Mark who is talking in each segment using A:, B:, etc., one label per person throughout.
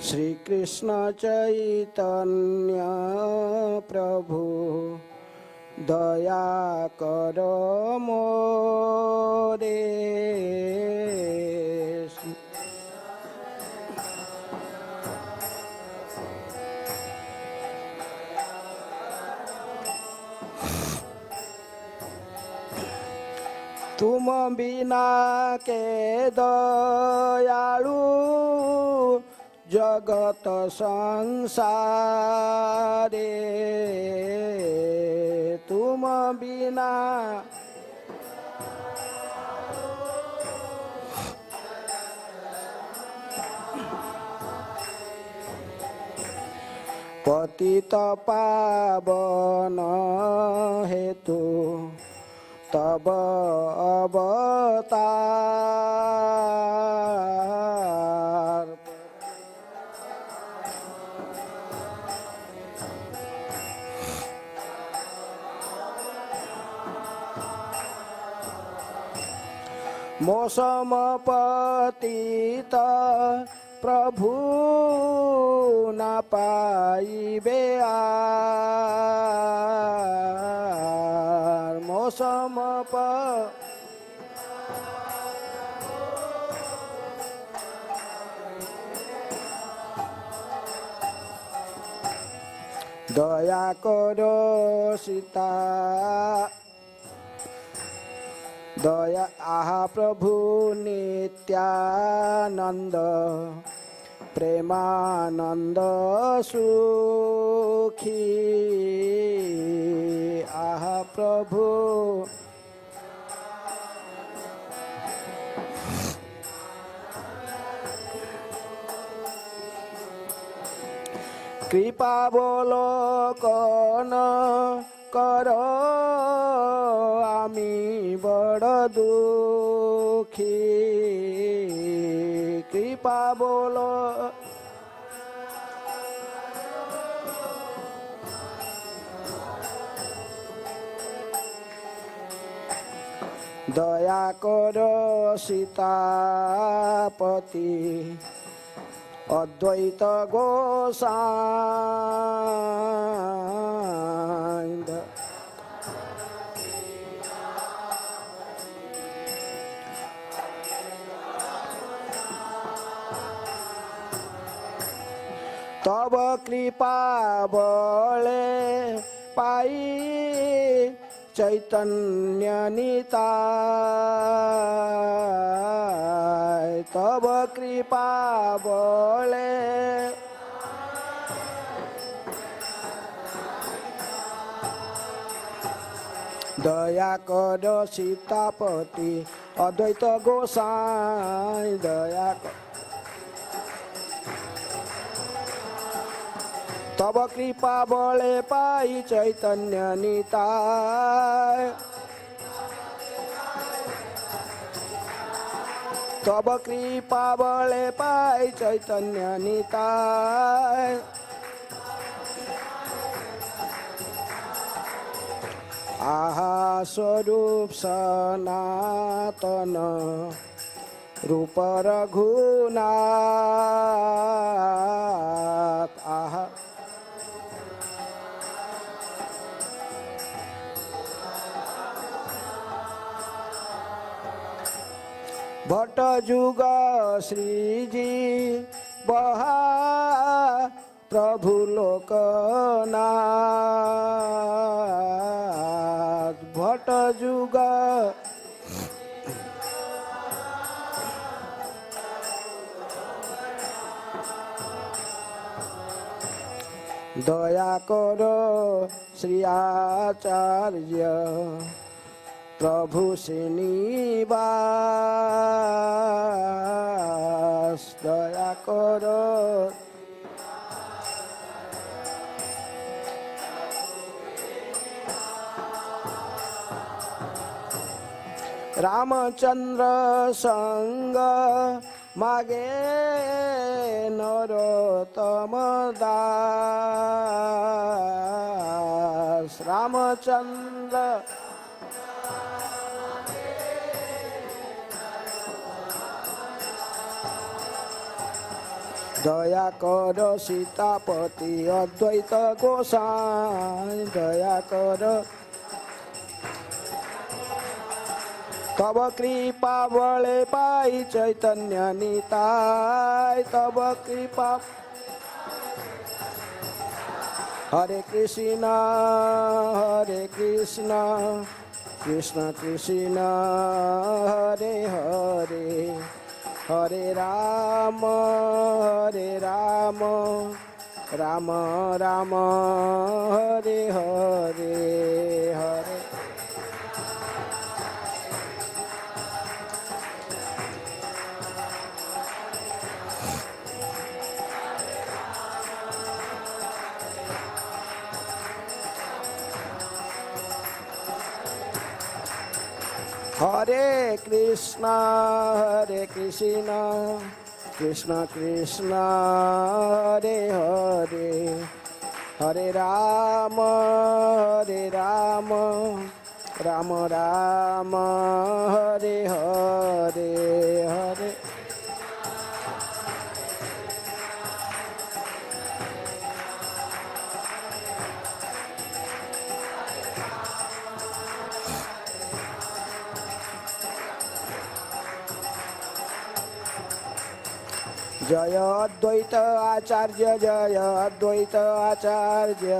A: श्री कृष्ण चैतन्य प्रभु दया करो मोरे। तुम बिना के दयालु जगत संसारे। तुम बिना पतित पावन हेतु तब अवतार। मौसम पतित प्रभु न पाइबे आर। मौसम दया करो सीता दया आहा प्रभु नित्यानंद प्रेमानंद सुखी। आहा प्रभु कृपा अवलोकन करो आमी बड़ दुखी। कृपा बोलो दया करो सीतापति अद्वैत गोसाई। तब कृपा बले पाई चैतन्य निताय। तब कृपा बले दया करो सीतापति अद्वैत गोसाई। दया तब कृपा बले पाई चैतन्य निताय। तब कृपा बले पाई चैतन्य निताय। आहा स्वरूप सनातन रूप रघुनाथ। आहा भट्ट जुग श्रीजी बहा प्रभु लोकनाथ। भट्ट जुग दया करो श्री आचार्य प्रभु श्रीनिवास। दया करो रामचंद्र संग मागे नरोत्तम दास। रामचंद्र दया करो सीतापति अद्वैत गोसाई दया करो तब कृपा बले पाई चैतन्य निताय तब कृपा हरे कृष्ण कृष्ण कृष्ण हरे हरे हरे राम राम राम हरे हरे हरे हरे कृष्ण कृष्ण कृष्ण हरे हरे हरे राम राम राम हरे हरे हरे जय अद्वैत आचार्य जय अद्वैत आचार्य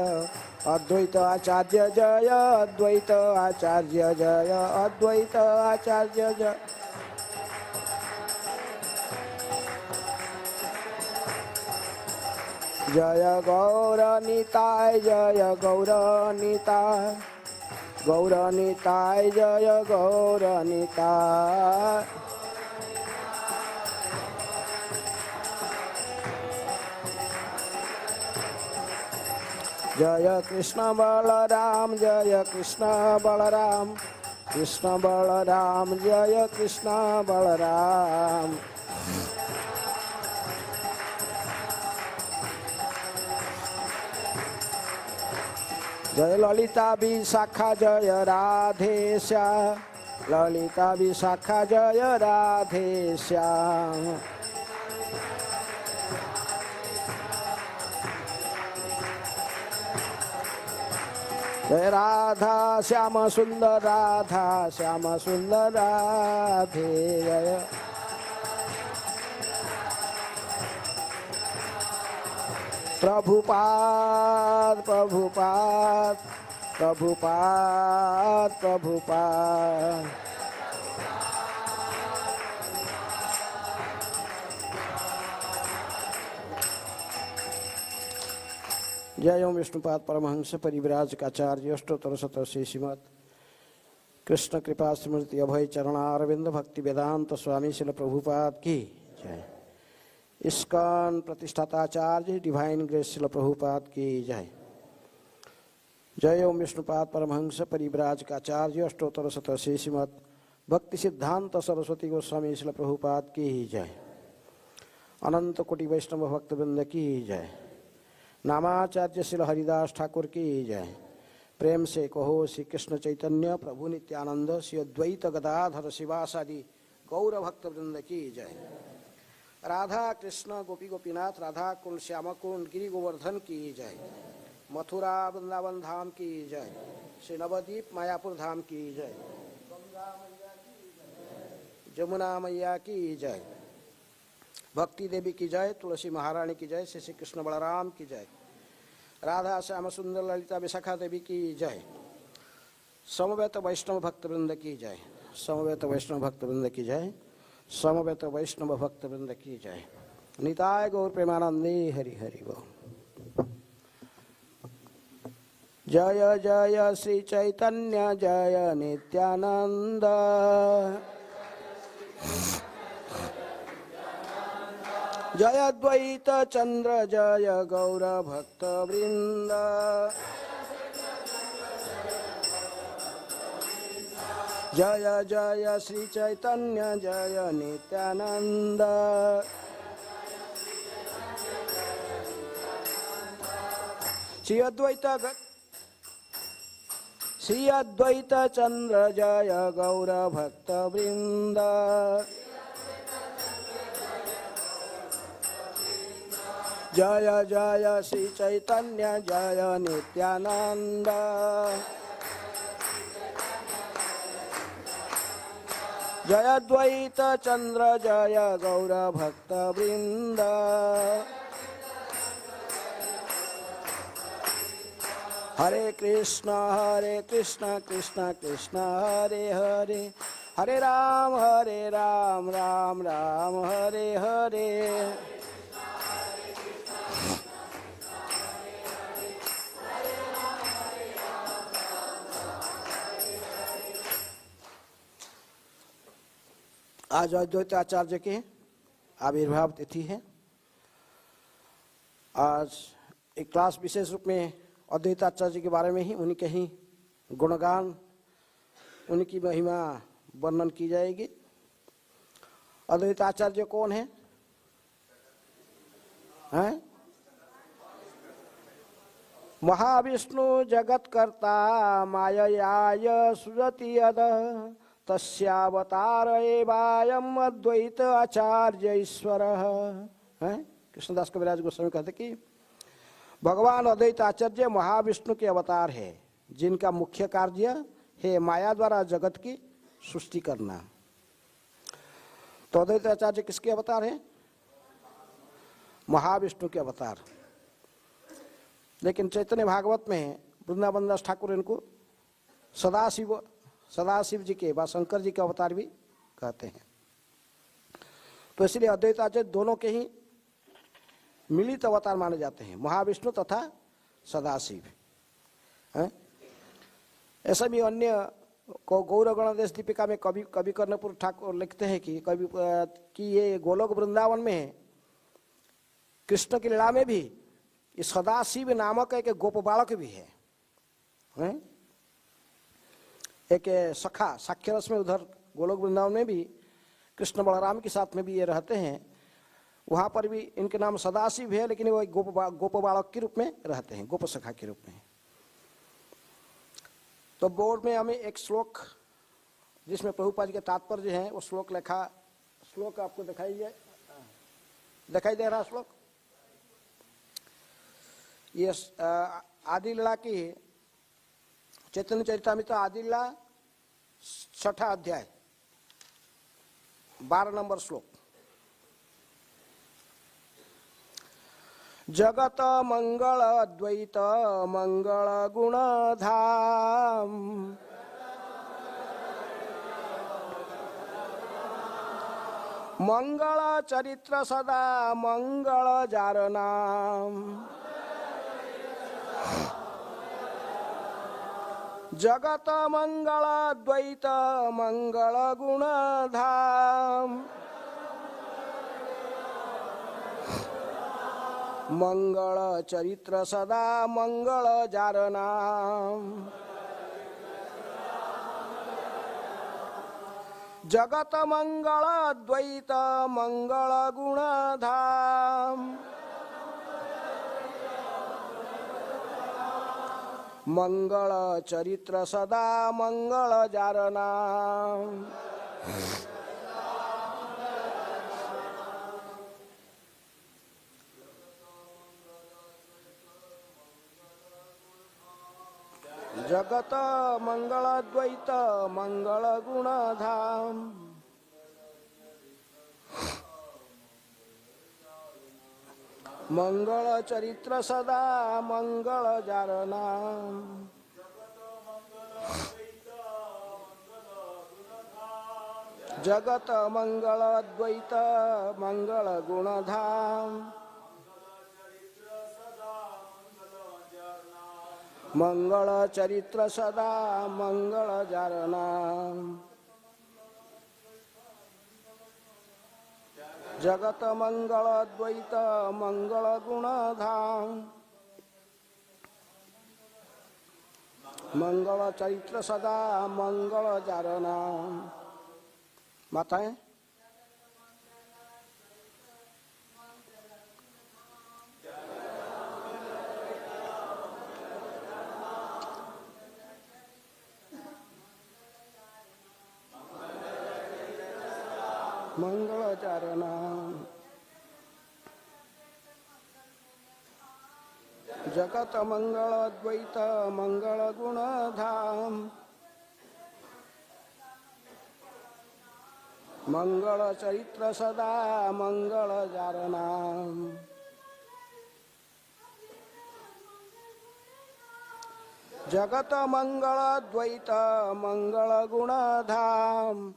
A: अद्वैत आचार्य जय अद्वैत आचार्य जय अद्वैत आचार्य जय जय गौरनिताय जय गौरनिताय गौरनिताय जय गौरनिताय जय कृष्ण बलराम जय कृष्ण बलराम कृष्ण बलराम जय कृष्ण बलराम जय ललिता विशाखा जय राधेश्याम ललिता विशाखा जय राधेश्याम जय राधा श्याम सुंदर राधे जय प्रभुपाद प्रभुपाद प्रभुपाद प्रभुपाद जय ओम विष्णुपाद परमहंस परिव्राज काचार्य अष्टोत्तर शतश्री श्रीमद कृष्ण कृपा स्मृति अभय चरणारविंद भक्ति वेदांत स्वामी शिल प्रभुपाद की जय। इस्कॉन प्रतिष्ठाताचार्य डिवाइन ग्रेस शिल प्रभुपाद की जय। जय ओम विष्णुपाद परमहंस परिव्राज काचार्य अष्टोत्तर शतश्री श्रीमद भक्ति सिद्धांत सरस्वती गोस्वामी शिल प्रभुपाद की जय। अनंत कोटि वैष्णव भक्तवृंद की जय। नामाचार्य श्री हरिदास ठाकुर की जय। प्रेम से कहो श्री कृष्ण चैतन्य प्रभु नित्यानंद श्री अद्वैत गदाधर शिवासादि गौर भक्त वृंद की जय। राधा कृष्ण गोपी गोपीनाथ राधा कुंड श्याम कुंड गिरि गोवर्धन की जय। मथुरा वृंदावन धाम की जय। श्री नवद्वीप मायापुर धाम की जय। जमुना मैया की जय। भक्ति देवी की जय। तुलसी महारानी की जय। श्री कृष्ण बलराम की जय। राधा श्याम सुंदर ललिता विशाखा देवी की जय। समवेत वैष्णव भक्तवृंद की जय। समवेत वैष्णव भक्तवृंद की जय। समवेत वैष्णव भक्तवृंद की जय। निताय गौर प्रेमानंदे हरि हरि बोल। जय जय श्री चैतन्य जय नित्यानंद जय अद्वैत चंद्र जय गौर भक्त वृंद जय जय श्री चैतन्य जय नित्यानंद श्री अद्वैत चंद्र जय गौर भक्त वृंद जय जय श्री चैतन्य जय नित्यानंद। जय द्वैत चंद्र जय गौर भक्त वृंद। हरे कृष्ण कृष्ण कृष्ण हरे हरे, हरे राम राम राम हरे हरे। आज अद्वैत आचार्य के आविर्भाव तिथि है। आज एक क्लास विशेष रूप में अद्वैत आचार्य के बारे में ही, उन्हीं के ही गुणगान, उनकी महिमा वर्णन की जाएगी। अद्वैत आचार्य कौन है? हैं? महाविष्णु जगत कर्ता माययाय सृजति यद तस्यावतार एवायम अद्वैत आचार्य ईश्वर है। कृष्णदास कविराज गोस्वामी कहते कि भगवान अद्वैत आचार्य महाविष्णु के अवतार है, जिनका मुख्य कार्य है माया द्वारा जगत की सृष्टि करना। तो अद्वैत आचार्य किसके अवतार है? महाविष्णु के अवतार। लेकिन चैतन्य भागवत में वृंदावन दास ठाकुर इनको सदाशिव जी के व शंकर जी के अवतार भी कहते हैं। तो इसलिए अद्वैत आचार्य दोनों के ही मिलित अवतार माने जाते हैं, महाविष्णु तथा सदाशिव। ऐसा भी अन्य गौर गणदेश दीपिका में कवि कर्णपुर ठाकुर लिखते हैं कि ये गोलोक वृंदावन में कृष्ण की लीला में भी इस सदाशिव नामक एक गोप बालक भी है। एक सखा साक्ष्यरस में उधर गोलोक वृंदावन में भी कृष्ण बलराम के साथ में भी ये रहते हैं। वहाँ पर भी इनके नाम सदाशिव है, लेकिन वो गोप बालक के रूप में रहते हैं, गोप सखा के रूप में। तो बोर्ड में हमें एक श्लोक जिसमें प्रभुपाद के तात्पर्य है वो श्लोक लिखा, श्लोक आपको दिखाई दे रहा श्लोक। ये आदि लीला की चैतन्य चरितामृत आदि लीला 6ठा अध्याय 12 नंबर श्लोक। जगत मंगल अद्वैत मंगल गुण धाम, मंगल चरित्र सदा मंगल जार नाम। जगत मंगल अद्वैत मंगल गुण धाम, मंगल चरित्र सदा मंगल जार नाम। जगत मंगल अद्वैत मंगल गुण धाम, मंगल चरित्र सदा मंगल जार नाम। जगत मंगल अद्वैत मंगल गुण धाम, मंगल चरित्र सदा मंगल जार नाम। जगत मंगल अद्वैत मंगल गुण धाम, मंगल चरित्र सदा मंगल जार नाम। जगत मंगल अद्वैत मंगल गुण धाम, मंगल चरित्र सदा मंगल जार नाम। माताएं मंगल जार नाम। जगत मंगल द्वैत मंगल गुण धाम मंगल चरित्र सदा मंगल जारनाम जगत मंगल द्वैत मंगल गुण धाम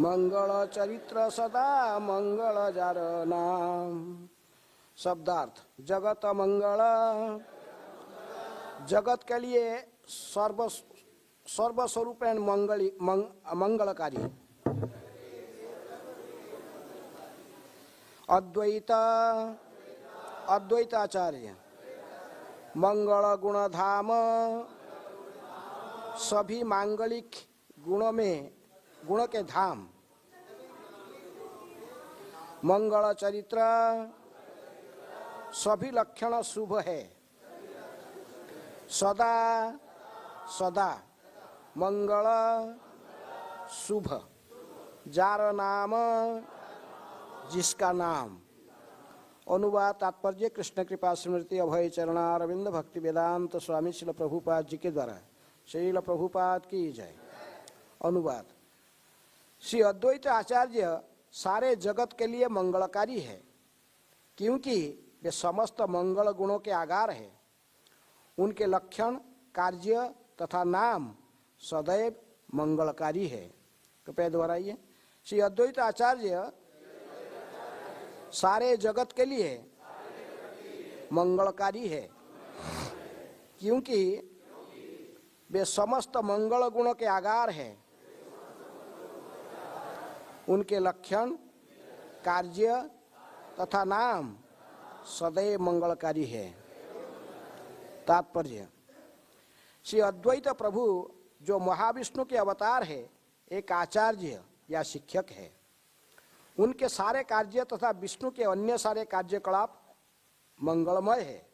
A: मंगल चरित्र सदा मंगल जारनाम। शब्दार्थ जगत मंगल, जगत के लिए सर्वस्वरूप मंगलकारी। अद्वैत अद्वैताचार्य मंगल गुण धाम, सभी मांगलिक गुणों में गुण के धाम। मंगल चरित्र, सभी लक्षण शुभ है। सदा सदा मंगल शुभ। जार नाम, जिसका नाम। अनुवाद तात्पर्य कृष्ण कृपा स्मृति अभय चरणारविंद भक्ति वेदांत स्वामी श्रील प्रभुपाद जी के द्वारा। श्रील प्रभुपाद की जय। अनुवाद, श्री अद्वैत आचार्य सारे जगत के लिए मंगलकारी है, क्योंकि वे समस्त मंगल गुणों के आगार है। उनके लक्षण, कार्य तथा नाम सदैव मंगलकारी है। कृपया दोहराइए। श्री अद्वैत आचार्य सारे जगत के लिए मंगलकारी है, क्योंकि वे समस्त मंगल गुणों के आगार है। उनके लक्षण, कार्य तथा नाम सदैव मंगलकारी है। तात्पर्य, श्री अद्वैत प्रभु जो महाविष्णु के अवतार है, एक आचार्य या शिक्षक है। उनके सारे कार्य तथा विष्णु के अन्य सारे कार्यकलाप मंगलमय है।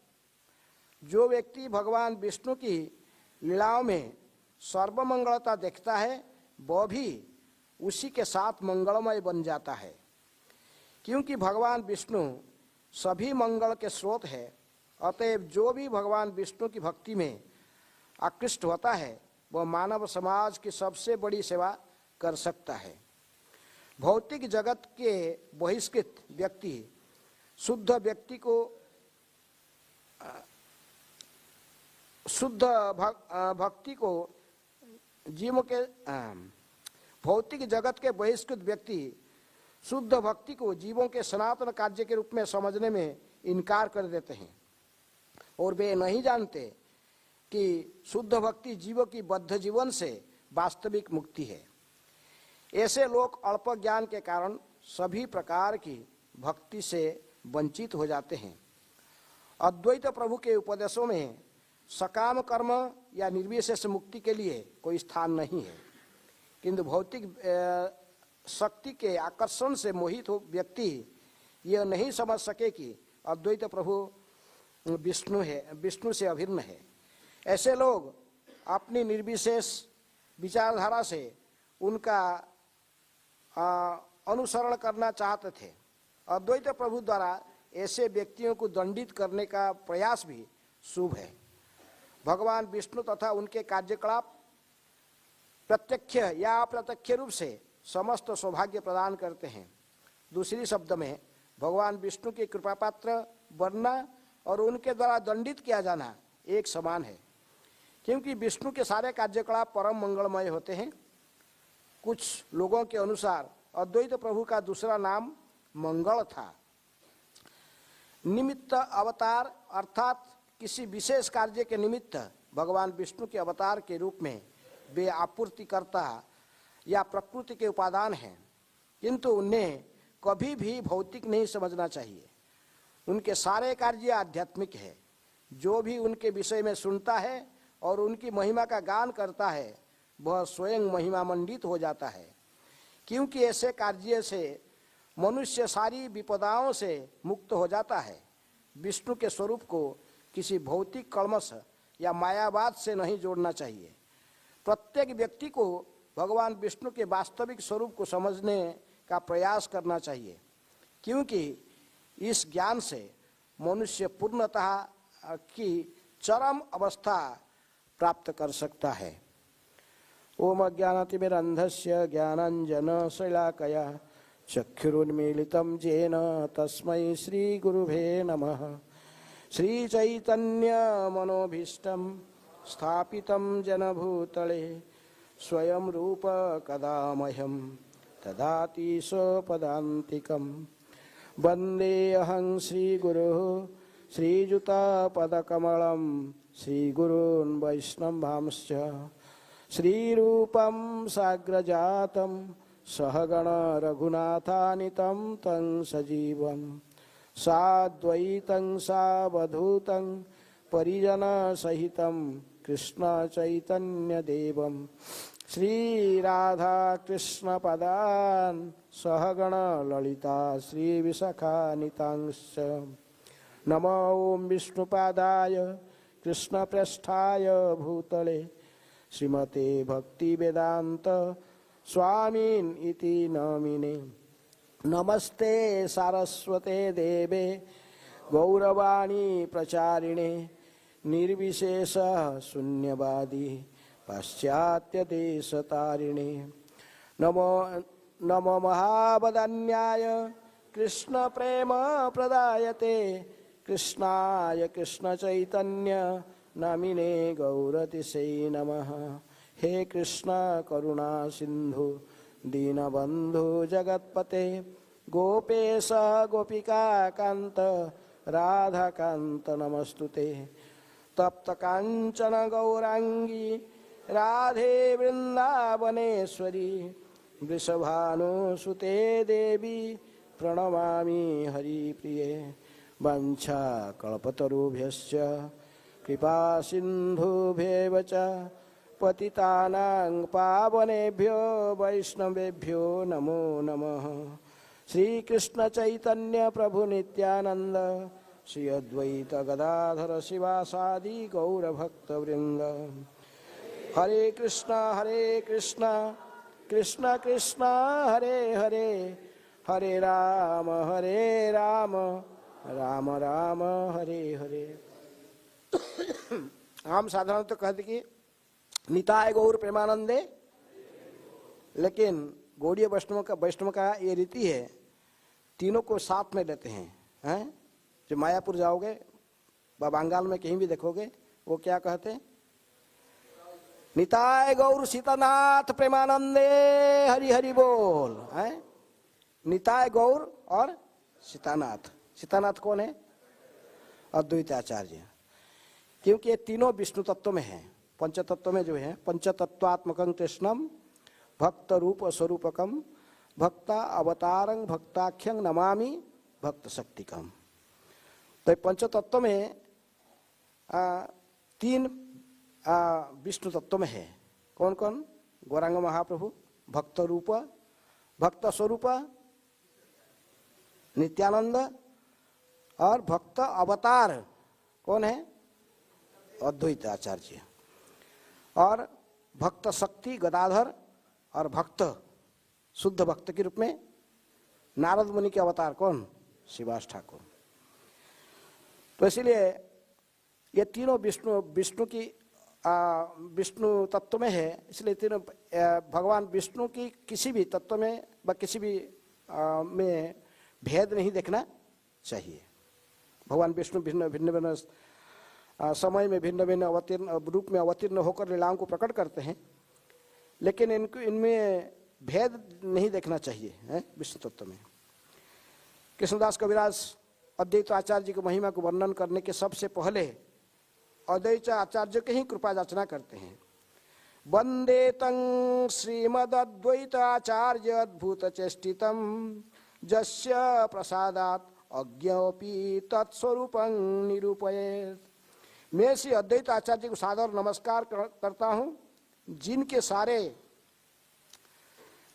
A: जो व्यक्ति भगवान विष्णु की लीलाओं में सर्वमंगलता देखता है, वह भी उसी के साथ मंगलमय बन जाता है। क्योंकि भगवान विष्णु सभी मंगल के स्रोत है, अतएव जो भी भगवान विष्णु की भक्ति में आकृष्ट होता है, वह मानव समाज की सबसे बड़ी सेवा कर सकता है। भौतिक जगत के बहिष्कृत व्यक्ति शुद्ध व्यक्ति को शुद्ध भक्ति को जीवों के भौतिक जगत के बहिष्कृत व्यक्ति शुद्ध भक्ति को जीवों के सनातन कार्य के रूप में समझने में इनकार कर देते हैं, और वे नहीं जानते कि शुद्ध भक्ति जीवों की बद्ध जीवन से वास्तविक मुक्ति है। ऐसे लोग अल्प ज्ञान के कारण सभी प्रकार की भक्ति से वंचित हो जाते हैं। अद्वैत प्रभु के उपदेशों में सकाम कर्म या निर्विशेष मुक्ति के लिए कोई स्थान नहीं है, किंतु भौतिक शक्ति के आकर्षण से मोहित हो व्यक्ति यह नहीं समझ सके कि अद्वैत प्रभु विष्णु से अभिन्न है। ऐसे लोग अपनी निर्विशेष विचारधारा से उनका अनुसरण करना चाहते थे। अद्वैत प्रभु द्वारा ऐसे व्यक्तियों को दंडित करने का प्रयास भी शुभ है। भगवान विष्णु तथा उनके कार्यकलाप प्रत्यक्ष या अप्रत्यक्ष रूप से समस्त सौभाग्य प्रदान करते हैं। दूसरी शब्द में, भगवान विष्णु के कृपा पात्र बनना और उनके द्वारा दंडित किया जाना एक समान है, क्योंकि विष्णु के सारे कार्यकलाप परम मंगलमय होते हैं। कुछ लोगों के अनुसार अद्वैत प्रभु का दूसरा नाम मंगल था। निमित्त अवतार अर्थात किसी विशेष कार्य के निमित्त भगवान विष्णु के अवतार के रूप में वे आपूर्तिकर्ता या प्रकृति के उपादान हैं, किंतु उन्हें कभी भी भौतिक नहीं समझना चाहिए। उनके सारे कार्य आध्यात्मिक है। जो भी उनके विषय में सुनता है और उनकी महिमा का गान करता है, वह स्वयं महिमा मंडित हो जाता है, क्योंकि ऐसे कार्य से मनुष्य सारी विपदाओं से मुक्त हो जाता है। विष्णु के स्वरूप को किसी भौतिक कल्मश या मायावाद से नहीं जोड़ना चाहिए। प्रत्येक व्यक्ति को भगवान विष्णु के वास्तविक स्वरूप को समझने का प्रयास करना चाहिए, क्योंकि इस ज्ञान से मनुष्य पूर्णतः की चरम अवस्था प्राप्त कर सकता है। ओम अज्ञानतिमिरन्धस्य ज्ञानाञ्जनशलाकया चक्षुरुन्मीलितं येन तस्मै श्रीगुरुवे नमः। श्रीचैतन्यमनोभीष्टं स्थापितं जनभूतले स्वयं रूप कदा मह्यं ददाति स्वपदान्तिकं। वन्देऽहं श्रीगुरुः श्रीयुतापदकमलं श्रीगुरून् वैष्णवांश्च श्रीरूपं साग्रजातं सहगण रघुनाथानितं तं सजीवं साद्वैतं सावधूतं परिजनसहितं कृष्ण चैतन्यदेवं श्रीराधाकृष्णपदान् सहगण ललिता श्रीविशाखान्वितांश्च। नमो ओं विष्णुपादाय कृष्णप्रेष्ठाय भूतले श्रीमते भक्तिवेदान्त स्वामिन् इति नामिने। नमस्ते सारस्वते देवे गौरवाणी प्रचारिणे निर्विशेष शून्यवादी पाश्चात्य देशतारिणे। नमो महावदन्याय कृष्ण प्रेम प्रदायते कृष्णाय कृष्ण चैतन्य नामिने गौरतिसे नमः। हे कृष्ण करुणा सिंधु दीनबंधु जगत्पते गोपेश गोपिका कांत राधा कांत नमस्तुते। तप्त कांचन गौरांगी राधे वृंदावनेश्वरी वृषभानुसुते देवी प्रणमामि हरिप्रिये। वंशा कल्पतरुभ्यश्च कृपा सिन्धुभ्येव च पतितानां पावनेभ्यो वैष्णवेभ्यो नमो नमः। श्री कृष्ण चैतन्य प्रभु नित्यानंद श्री अद्वैत गदाधर शिवासादि गौर भक्त वृंद। हरे कृष्णा कृष्ण कृष्ण हरे हरे हरे राम राम राम हरे हरे। हम साधारणतः कहते कि निताय गौर प्रेमानंदे, लेकिन गौड़ीय वैष्णव का ये रीति है, तीनों को साथ में लेते हैं। जो मायापुर जाओगे, बंगाल में कहीं भी देखोगे, वो क्या कहते हैं? निताय गौर सीतानाथ प्रेमानंदे हरि हरि बोल है। निताय गौर और सीतानाथ। सीतानाथ कौन है? अद्वैत आचार्य। क्योंकि ये तीनों विष्णु तत्व में है। पंचतत्व में जो है, पंचतत्वात्मकं कृष्णम भक्त रूप स्वरूपकम भक्ता अवतारं भक्ताख्यं नमामि भक्त शक्तिकम। तो पंचतत्व में तीन विष्णु तत्व में है। कौन कौन? गौरांग महाप्रभु भक्त रूप, भक्त स्वरूप नित्यानंद, और भक्त अवतार कौन है? अद्वैत आचार्य। और भक्त शक्ति गदाधर, और भक्त शुद्ध भक्त के रूप में नारद मुनि के अवतार कौन? शिवास ठाकुर। तो इसलिए ये तीनों विष्णु की विष्णु तत्व में है। इसलिए तीनों भगवान विष्णु की किसी भी तत्व में व किसी भी में भेद नहीं देखना चाहिए। भगवान विष्णु भिन्न भिन्न समय में भिन्न भिन्न अवतीर्ण रूप में अवतीर्ण होकर लीलाओं को प्रकट करते हैं, लेकिन इनमें भेद नहीं देखना चाहिए है विष्णु तत्व में। कृष्णदास कविराज अद्वैत आचार्य जी की महिमा को वर्णन करने के सबसे पहले अद्वैत आचार्य की ही कृपा याचना करते हैं। वंदे तं श्रीमद्द्वैत आचार्य अद्भुत चेष्टितं जस्य प्रसादात् अज्ञोपि तत्स्वरूपं निरूपयेत्। मैं श्री अद्वैत आचार्य को सादर नमस्कार करता हूँ, जिनके सारे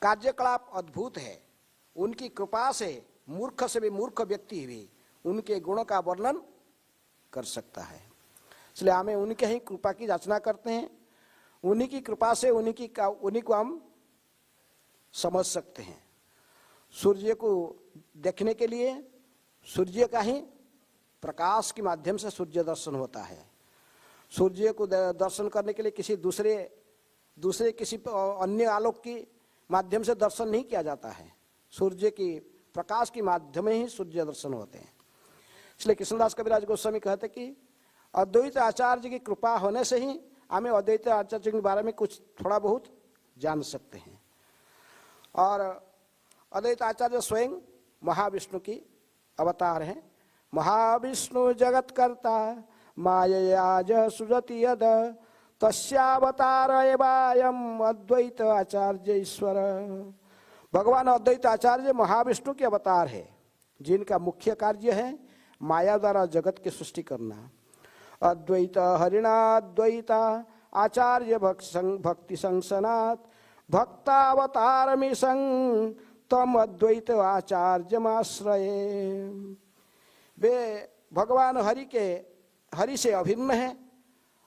A: कार्यकलाप अद्भुत है। उनकी कृपा से मूर्ख से भी मूर्ख व्यक्ति भी उनके गुणों का वर्णन कर सकता है। इसलिए हमें उनके ही कृपा की याचना करते हैं। उन्हीं की कृपा से उन्हीं को हम समझ सकते हैं। सूर्य को देखने के लिए सूर्य का ही प्रकाश के माध्यम से सूर्य दर्शन होता है। सूर्य को दर्शन करने के लिए किसी दूसरे किसी अन्य आलोक की माध्यम से दर्शन नहीं किया जाता है। सूर्य की प्रकाश के माध्यम ही सूर्य दर्शन होते हैं। इसलिए कृष्णदास कविराज गोस्वामी कहते कि अद्वैत आचार्य की कृपा होने से ही हमें अद्वैत आचार्य के बारे में कुछ थोड़ा बहुत जान सकते हैं। और अद्वैत आचार्य स्वयं महाविष्णु की अवतार हैं। महाविष्णु जगत कर्ता माययाज सुजति यद तस्यावतार एवायम अद्वैत आचार्य ईश्वर। भगवान अद्वैत आचार्य महाविष्णु के अवतार है, जिनका मुख्य कार्य है माया द्वारा जगत की सृष्टि करना। अद्वैत हरिणाद्वैता आचार्य भक्ति संसनात् भक्तावतार मिसं तम अद्वैत आचार्यमाश्रये। वे भगवान हरि से अभिन्न हैं,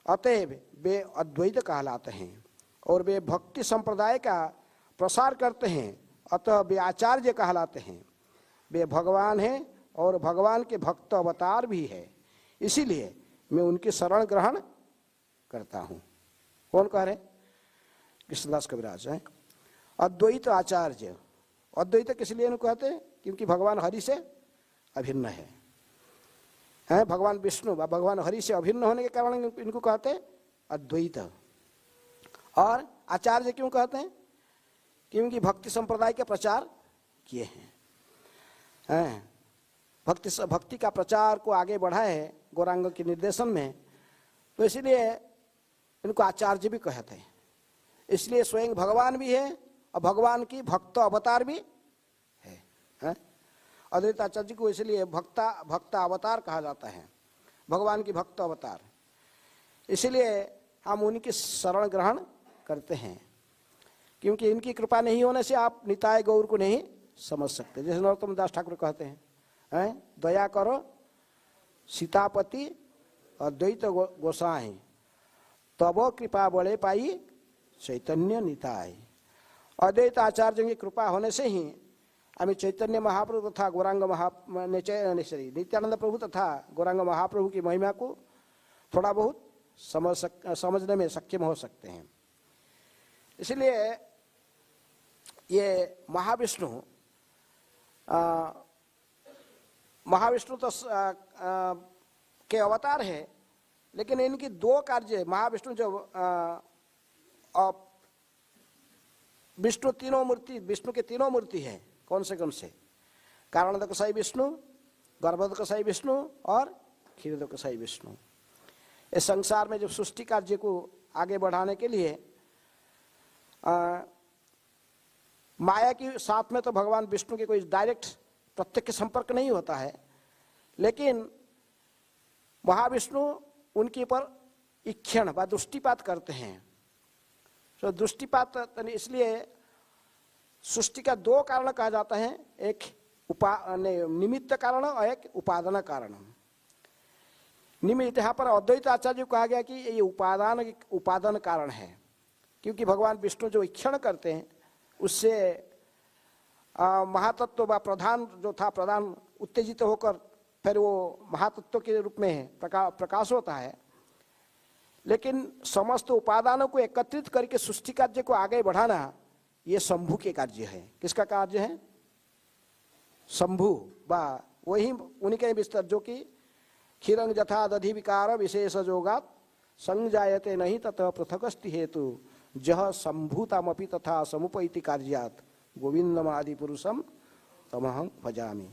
A: अतएव वे अद्वैत कहलाते हैं। और वे भक्ति संप्रदाय का प्रसार करते हैं, अतः वे आचार्य कहलाते हैं। वे भगवान हैं और भगवान के भक्त अवतार भी है, इसीलिए मैं उनकी शरण ग्रहण करता हूँ। कौन कह रहे? कृष्णदास कविराज हैं। अद्वैत आचार्य, अद्वैत किस लिए इनको कहते हैं? क्योंकि भगवान हरि से अभिन्न है। भगवान विष्णु भगवान हरि से अभिन्न होने के कारण इनको कहते हैं अद्वैत। और आचार्य क्यों कहते हैं? क्योंकि भक्ति संप्रदाय के प्रचार किए हैं। भक्ति का प्रचार को आगे बढ़ा है गौरांग के निर्देशन में, तो इसलिए इनको आचार्य भी कहते हैं। इसलिए स्वयं भगवान भी है और भगवान की भक्त अवतार भी है। अद्वैत आचार्य को इसलिए भक्त अवतार कहा जाता है, भगवान की भक्त अवतार। इसलिए हम उनकी शरण ग्रहण करते हैं, क्योंकि इनकी कृपा नहीं होने से आप निताय गौर को नहीं समझ सकते। जैसे नरोत्तम दास ठाकुर कहते हैं, दया करो सीतापति अद्वैत गोसाई तब कृपा बड़े पाई चैतन्य निताय। अद्वैत आचार्य की कृपा होने से ही हमें चैतन्य महाप्रभु तथा गौरांग नित्यानंद प्रभु तथा गौरांग महाप्रभु की महिमा को थोड़ा बहुत समझने में सक्षम हो सकते हैं। इसलिए ये महाविष्णु तो के अवतार है, लेकिन इनकी दो कार्य, महाविष्णु जो विष्णु के तीनों मूर्ति हैं। कौन से? कारणद कसाई विष्णु, गर्भद कसाई विष्णु और क्षीरद कसाई विष्णु। इस संसार में जब सृष्टि कार्य को आगे बढ़ाने के लिए माया के साथ में तो भगवान विष्णु के कोई डायरेक्ट प्रत्यक्ष संपर्क नहीं होता है, लेकिन महाविष्णु उनके ऊपर ईक्षण व दृष्टिपात करते हैं। तो दृष्टिपात इसलिए सृष्टि का दो कारण कहा जाता है, एक निमित्त कारण और एक उपादान कारण। निमित्त, यहाँ पर अद्वैत आचार्य को कहा गया कि ये उपादान कारण है, क्योंकि भगवान विष्णु जो ईक्षण करते हैं उससे महातत्व व प्रधान उत्तेजित होकर फिर वो महातत्व के रूप में प्रकाश होता है। लेकिन समस्त उपादानों को एकत्रित करके सृष्टि कार्य को आगे बढ़ाना ये शंभु के कार्य है। किसका कार्य है? शंभु बा वही उन्हीं के विस्तार, जो कि क्षीरं यथा दधि विकार विशेष जोगात संजायते नहीं ततः पृथकस्ति हेतु जह संभूतमपि तथा समुपैति कार्यात गोविंदम आदि पुरुषम तमहं भजामि।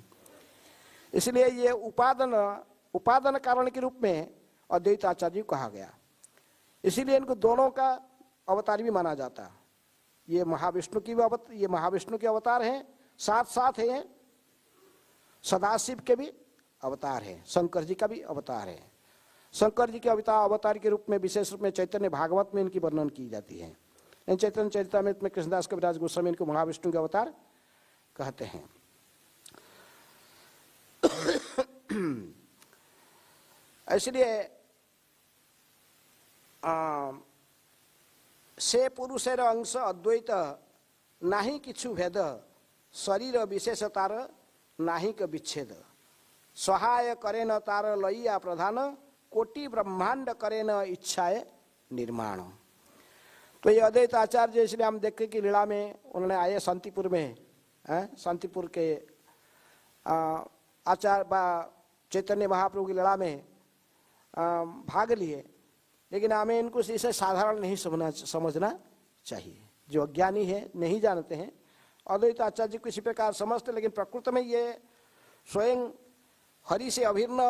A: इसलिए ये उपादान कारण के रूप में अद्वैत आचार्य कहा गया। इसीलिए इनको दोनों का अवतार भी माना जाता। ये महाविष्णु के अवतार हैं, साथ साथ है सदाशिव के भी अवतार है, शंकर जी का भी अवतार है। शंकर जी के अवतार के रूप में विशेष रूप में चैतन्य भागवत में इनकी वर्णन की जाती है। चैतन्य चरितामृत में कृष्णदास कविराज गोस्वामी इनको महाविष्णु के अवतार कहते हैं। इसलिए से पुरुषेर अंश अद्वैत नाही किछु भेद शरीर विशेषतार नाही क विच्छेद। सहाय करे न तार लइया प्रधान, कोटि ब्रह्मांड करे न इच्छाए निर्माण। तो ये अद्वैत आचार्य, इसलिए हम देखें कि लीला में उन्होंने आए शांतिपुर में, शांतिपुर के आचार्य चैतन्य महाप्रभु की लीला में भाग लिए, लेकिन हमें इनको इसे साधारण नहीं समझना चाहिए। जो अज्ञानी है, नहीं जानते हैं, अद्वैत आचार्य को इसी प्रकार समझते, लेकिन प्रकृति में ये स्वयं हरि से अभिन्न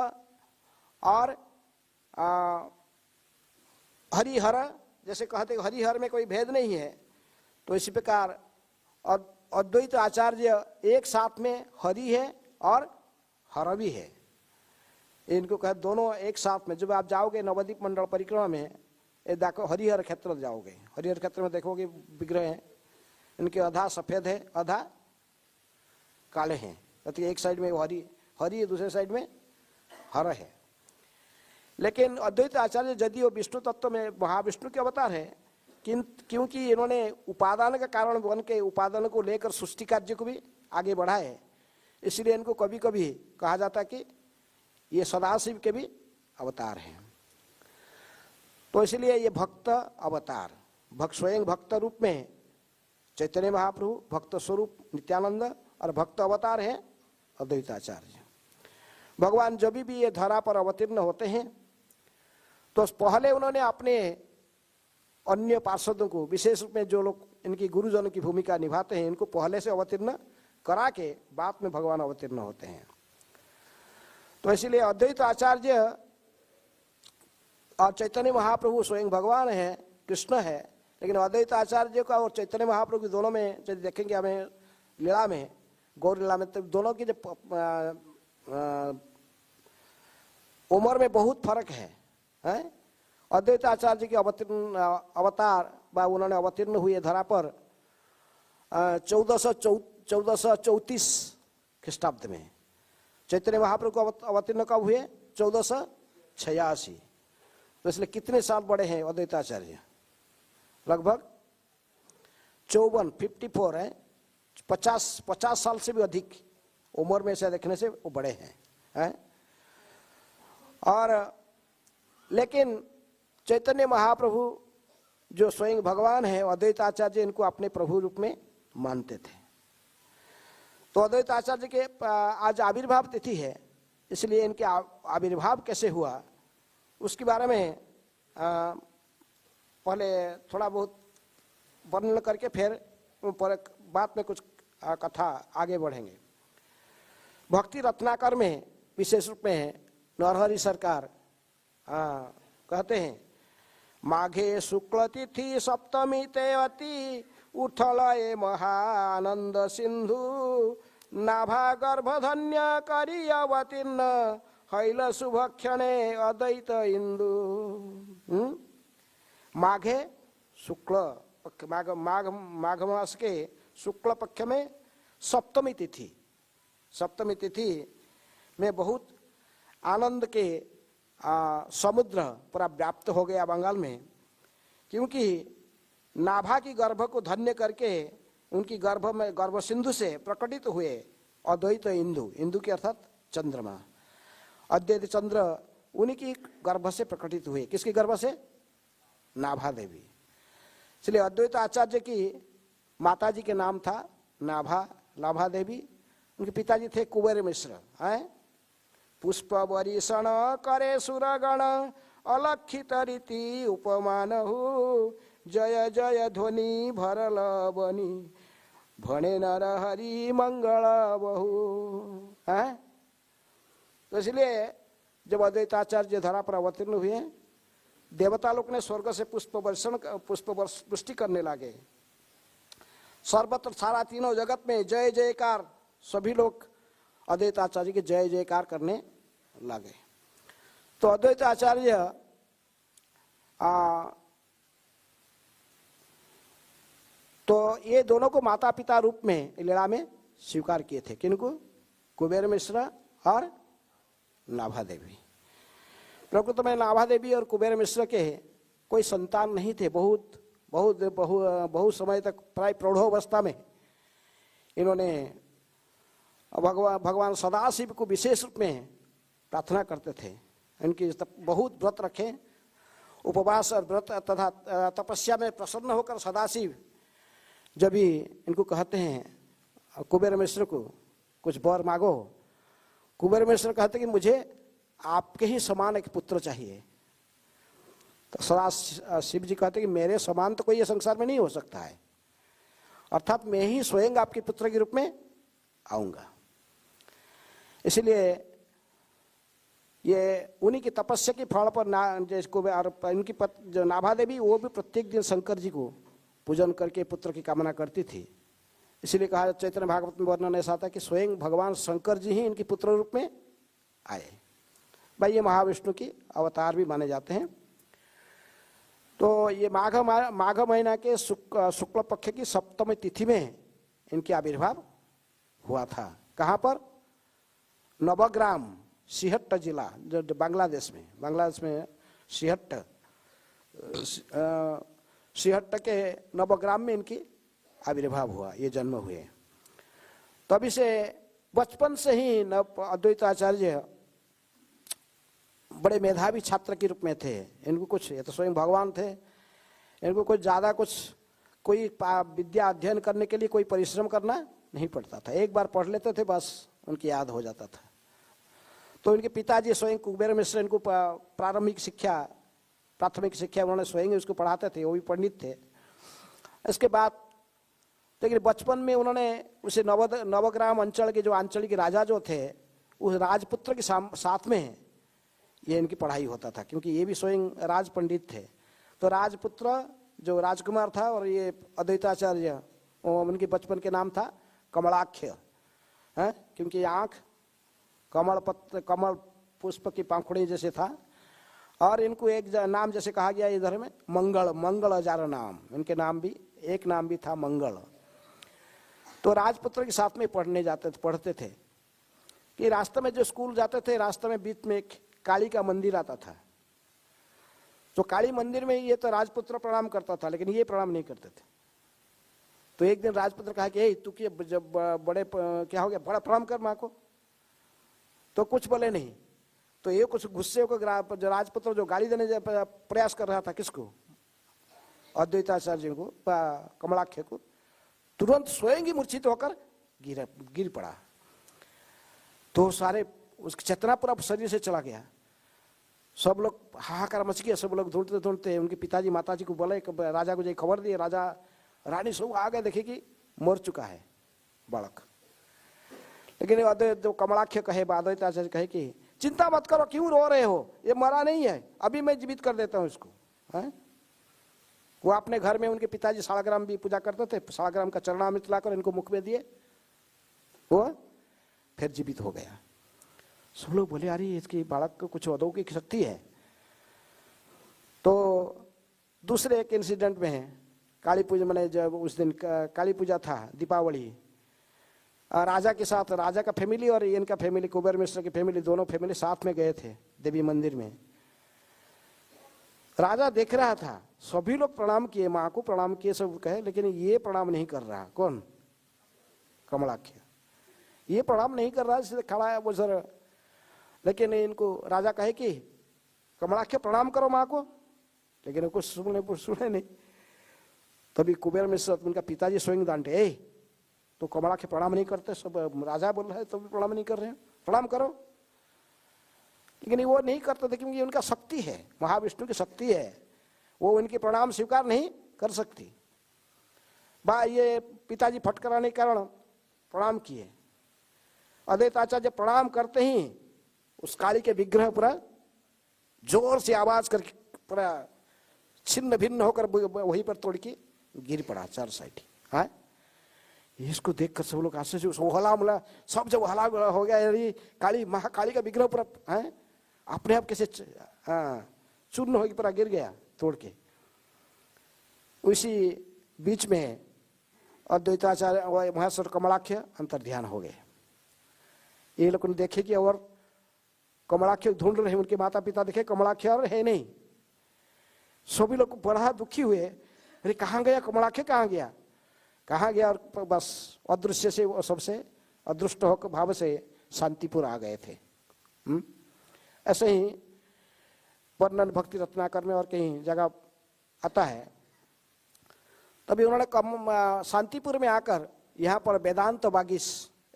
A: और हरिहर, जैसे कहते हरिहर में कोई भेद नहीं है, तो इसी प्रकार अद्वैत आचार्य एक साथ में हरि है और हर भी है। इनको कहे दोनों एक साथ में। जब आप जाओगे नवद्वीप मंडल परिक्रमा में, ये देखो हरिहर क्षेत्र जाओगे, हरिहर क्षेत्र में देखोगे विग्रह हैं, इनके आधा सफेद है आधा काले हैं, तो एक साइड में हरि है, दूसरे साइड में हर है। लेकिन अद्वैत आचार्य यदि वो विष्णु तत्व में महाविष्णु के अवतार है, क्योंकि इन्होंने उपादान का कारण बन के उपादान को लेकर सृष्टि कार्य को भी आगे बढ़ा है, इसलिए इनको कभी कभी कहा जाता है कि ये सदाशिव के भी अवतार हैं। तो इसलिए ये भक्त अवतार, स्वयं भक्त रूप में चैतन्य महाप्रभु, भक्त स्वरूप नित्यानंद, और भक्त अवतार है अद्वैत आचार्य। भगवान जब भी ये धरा पर अवतीर्ण होते हैं तो पहले उन्होंने अपने अन्य पार्षदों को, विशेष रूप में जो लोग इनकी गुरुजन की भूमिका निभाते हैं, इनको पहले से अवतीर्ण करा के बाद में भगवान अवतीर्ण होते हैं। तो इसलिए अद्वैत आचार्य और चैतन्य महाप्रभु स्वयं भगवान है, कृष्ण है, लेकिन अद्वैत आचार्य का और चैतन्य महाप्रभु दोनों में यदि देखेंगे हमें लीला में, गौर लीला में, तो दोनों की उम्र में बहुत फर्क है। अद्वैत आचार्य के अवतार व उन्होंने अवतीर्ण हुए धरा पर 1434 ख्रीष्टाब्द में। चैतन्य महाप्रभु को अवतीर्ण कब हुए? 1486। तो इसलिए कितने साल बड़े हैं अद्वैत आचार्य? लगभग 54 है, 50 साल से भी अधिक उम्र में से देखने से वो बड़े हैं। और लेकिन चैतन्य महाप्रभु जो स्वयं भगवान है, अद्वैत आचार्य इनको अपने प्रभु रूप में मानते थे। तो अद्वैत आचार्य के आज आविर्भाव तिथि है, इसलिए इनके आविर्भाव कैसे हुआ उसके बारे में पहले थोड़ा बहुत वर्णन करके फिर बाद में कुछ कथा आगे बढ़ेंगे। भक्ति रत्नाकर में विशेष रूप में नरहरि सरकार कहते हैं, माघे शुक्ल तिथि सप्तमी ते अति उठलये महानंद सिंधु, नाभा गर्भधन्य करी अवतीर्ण हैल शुभ क्षणे अद्वैत इंदु। माघे शुक्ल माघ मास के शुक्ल पक्ष में सप्तमी तिथि में बहुत आनंद के समुद्र पूरा व्याप्त हो गया बंगाल में, क्योंकि नाभा की गर्भ को धन्य करके उनकी गर्भ सिंधु से प्रकटित हुए अद्वैत इंदु, इंदु के अर्थात चंद्रमा, अद्वैत चंद्र उन्हीं की गर्भ से प्रकटित हुए। किसकी गर्भ से? नाभा देवी। इसलिए अद्वैत आचार्य की माताजी के नाम था नाभा देवी, उनके पिताजी थे कुबेर मिश्र। पुष्प वरीषण करे सुरगण अलक्षित रीति उपमान हो, जय जय ध्वनि भरल बनी भने नर हरि मंगल बहु। तो इसलिए जब अद्वैताचार्य धरा पर अवतीर्ण हुए, देवता लोग ने स्वर्ग से पुष्प वृष्टि करने लगे। सर्वत्र सारा तीनों जगत में जय जयकार, सभी लोग अद्वैत आचार्य के जय जयकार करने लगे। तो अद्वैत आचार्य तो ये दोनों को माता पिता रूप में लीला में स्वीकार किए थे। किनको? कुबेर मिश्र और नाभा देवी। प्रकृति में नाभा देवी और कुबेर मिश्र के कोई संतान नहीं थे। बहुत समय तक प्राय प्रौढ़ावस्था में इन्होंने और भगवान सदाशिव को विशेष रूप में प्रार्थना करते थे। इनकी बहुत व्रत रखे, उपवास और व्रत तथा तपस्या में प्रसन्न होकर सदाशिव जब भी इनको कहते हैं कुबेर मिश्र को कुछ वर मांगो, कुबेर मिश्र कहते कि मुझे आपके ही समान एक पुत्र चाहिए। तो सदाशिव जी कहते कि मेरे समान तो कोई ये संसार में नहीं हो सकता है, अर्थात मैं ही स्वयं आपके पुत्र के रूप में आऊंगा। इसलिए ये उन्हीं की तपस्या के फल पर जिसको इनकी जो नाभा देवी वो भी प्रत्येक दिन शंकर जी को पूजन करके पुत्र की कामना करती थी। इसलिए कहा चैतन्य भागवत में वर्णन ऐसा था कि स्वयं भगवान शंकर जी ही इनकी पुत्र रूप में आए। भाई ये महाविष्णु की अवतार भी माने जाते हैं। तो ये माघ महीना के शुक्ल पक्ष की सप्तमी तिथि में इनके आविर्भाव हुआ था। कहाँ पर? नवग्राम, सिहट्ट जिला, जो बांग्लादेश में सिहट्ट के नवग्राम में इनकी आविर्भाव हुआ, ये जन्म हुए। तभी से बचपन से ही अद्वैताचार्य बड़े मेधावी छात्र के रूप में थे। इनको कुछ, ये तो स्वयं भगवान थे, इनको कुछ ज़्यादा कोई विद्या अध्ययन करने के लिए कोई परिश्रम करना नहीं पड़ता था। एक बार पढ़ लेते थे, बस उनकी याद हो जाता था। तो इनके पिताजी स्वयं कुबेर मिश्र इनको प्राथमिक शिक्षा उन्होंने स्वयं उसको पढ़ाते थे, वो भी पंडित थे। इसके बाद लेकिन बचपन में उन्होंने उसे नवग्राम अंचल के जो आंचलिक राजा जो थे, उस राजपुत्र के साथ में ये इनकी पढ़ाई होता था, क्योंकि ये भी स्वयं राज पंडित थे। तो राजपुत्र जो राजकुमार था और ये अद्वैताचार्य, उनके बचपन के नाम था कमलाख्य, है, क्योंकि आँख कमल पुष्प की पंखुड़ी जैसे था। और इनको एक नाम जैसे कहा गया इधर में मंगल हजार नाम, इनके नाम भी एक नाम भी था मंगल। तो राजपुत्र के साथ में पढ़ते थे कि रास्ते में जो स्कूल जाते थे, रास्ते में बीच में एक काली का मंदिर आता था। तो काली मंदिर में ये तो राजपुत्र प्रणाम करता था, लेकिन ये प्रणाम नहीं करते थे। तो एक दिन राजपुत्र कहा कि तू जब बड़े क्या हो गया, बड़ा प्रणाम कर माँ को। तो कुछ बोले नहीं। तो ये कुछ गुस्से होकर जो राजपुत्र जो गाली देने प्रयास कर रहा था, किसको? अद्वैताचार्य को, कमलाख्य को, तुरंत स्वयं ही मूर्छित होकर गिर पड़ा। तो सारे उसकी चेतना पूरा शरीर से चला गया। सब लोग हाहाकार मच गया, सब लोग ढूंढते ढूंढते उनके पिताजी माताजी को बोले, राजा को जो खबर दी। राजा रानी सब आ गए, देखे कि मर चुका है बालक। लेकिन जो कमलाख्य कहे, अद्वैताचार्य कहे कि चिंता मत करो, क्यों रो रहे हो, ये मरा नहीं है, अभी मैं जीवित कर देता हूँ इसको। है? वो अपने घर में उनके पिताजी सालग्राम भी पूजा करते थे, सालग्राम का चरणामृत लाकर इनको मुख में दिए, वो फिर जीवित हो गया। सब लोग बोले अरे इसकी बालक को कुछ अलौकिक शक्ति है। तो दूसरे एक इंसिडेंट में है, काली पूजा, मैंने जब उस दिन काली पूजा था, दीपावली, राजा के साथ, राजा का फैमिली और इनका फैमिली, कुबेर मिश्र की फैमिली, दोनों फैमिली साथ में गए थे देवी मंदिर में। राजा देख रहा था, सभी लोग प्रणाम किए, माँ को प्रणाम किए, सब कहे, लेकिन ये प्रणाम नहीं कर रहा। कौन? कमलाख्य। ये प्रणाम नहीं कर रहा, इसलिए खड़ा है वो सर। लेकिन इनको राजा कहे कि कमलाख्य प्रणाम करो माँ को, लेकिन कुछ सुने नहीं। तभी कुबेर मिश्र, उनका पिताजी स्वयं डांटे, तो कमलाख्य प्रणाम नहीं करते, सब राजा बोल रहे हैं तो भी प्रणाम नहीं कर रहे हैं, प्रणाम करो। लेकिन वो नहीं करते थे, क्योंकि उनका शक्ति है, महाविष्णु की शक्ति है, वो उनके प्रणाम स्वीकार नहीं कर सकती। ये पिताजी फटकाराने के कारण प्रणाम किए। अद्वैताचार्य प्रणाम करते ही उस काली के विग्रह पूरा जोर से आवाज करके पूरा छिन्न भिन्न होकर वहीं पर तोड़ के गिर पड़ा चार साइड। हाँ, इसको देखकर सब लोग आश्चर्य से हला मुला, सब जब हला हो गया, काली महाकाली का विग्रह पूरा है अपने आप कैसे चूर्ण होकर पूरा गिर गया तोड़ के। उसी बीच में अद्वैताचार्य महेश्वर कमलाख्य अंतर्ध्यान हो गए। ये लोग ने देखे कि और कमलाख्य ढूंढ रहे, उनके माता पिता देखे कमलाख्य और है नहीं। सभी लोग बड़ा दुखी हुए, अरे कहाँ गया कमलाख्य, कहाँ गया। और बस अदृश्य से वो सबसे अदृष्ट होकर भाव से शांतिपुर आ गए थे। ऐसे ही वर्णन भक्ति रत्नाकर में और कहीं जगह आता है। तभी उन्होंने शांतिपुर में आकर यहाँ पर वेदांत बागीश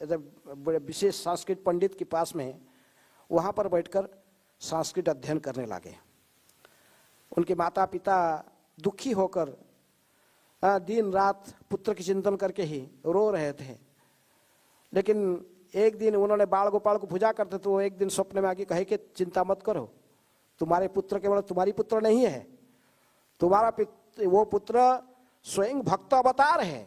A: बड़े विशेष संस्कृत पंडित के पास में वहाँ पर बैठकर संस्कृत अध्ययन करने लगे। उनके माता पिता दुखी होकर दिन रात पुत्र की चिंतन करके ही रो रहे थे। लेकिन एक दिन उन्होंने बाल गोपाल को पूजा करते तो वो एक दिन स्वप्न में आके कहे कि चिंता मत करो, तुम्हारे पुत्र केवल तुम्हारी पुत्र नहीं है, तुम्हारा वो पुत्र स्वयं भक्त अवतार है।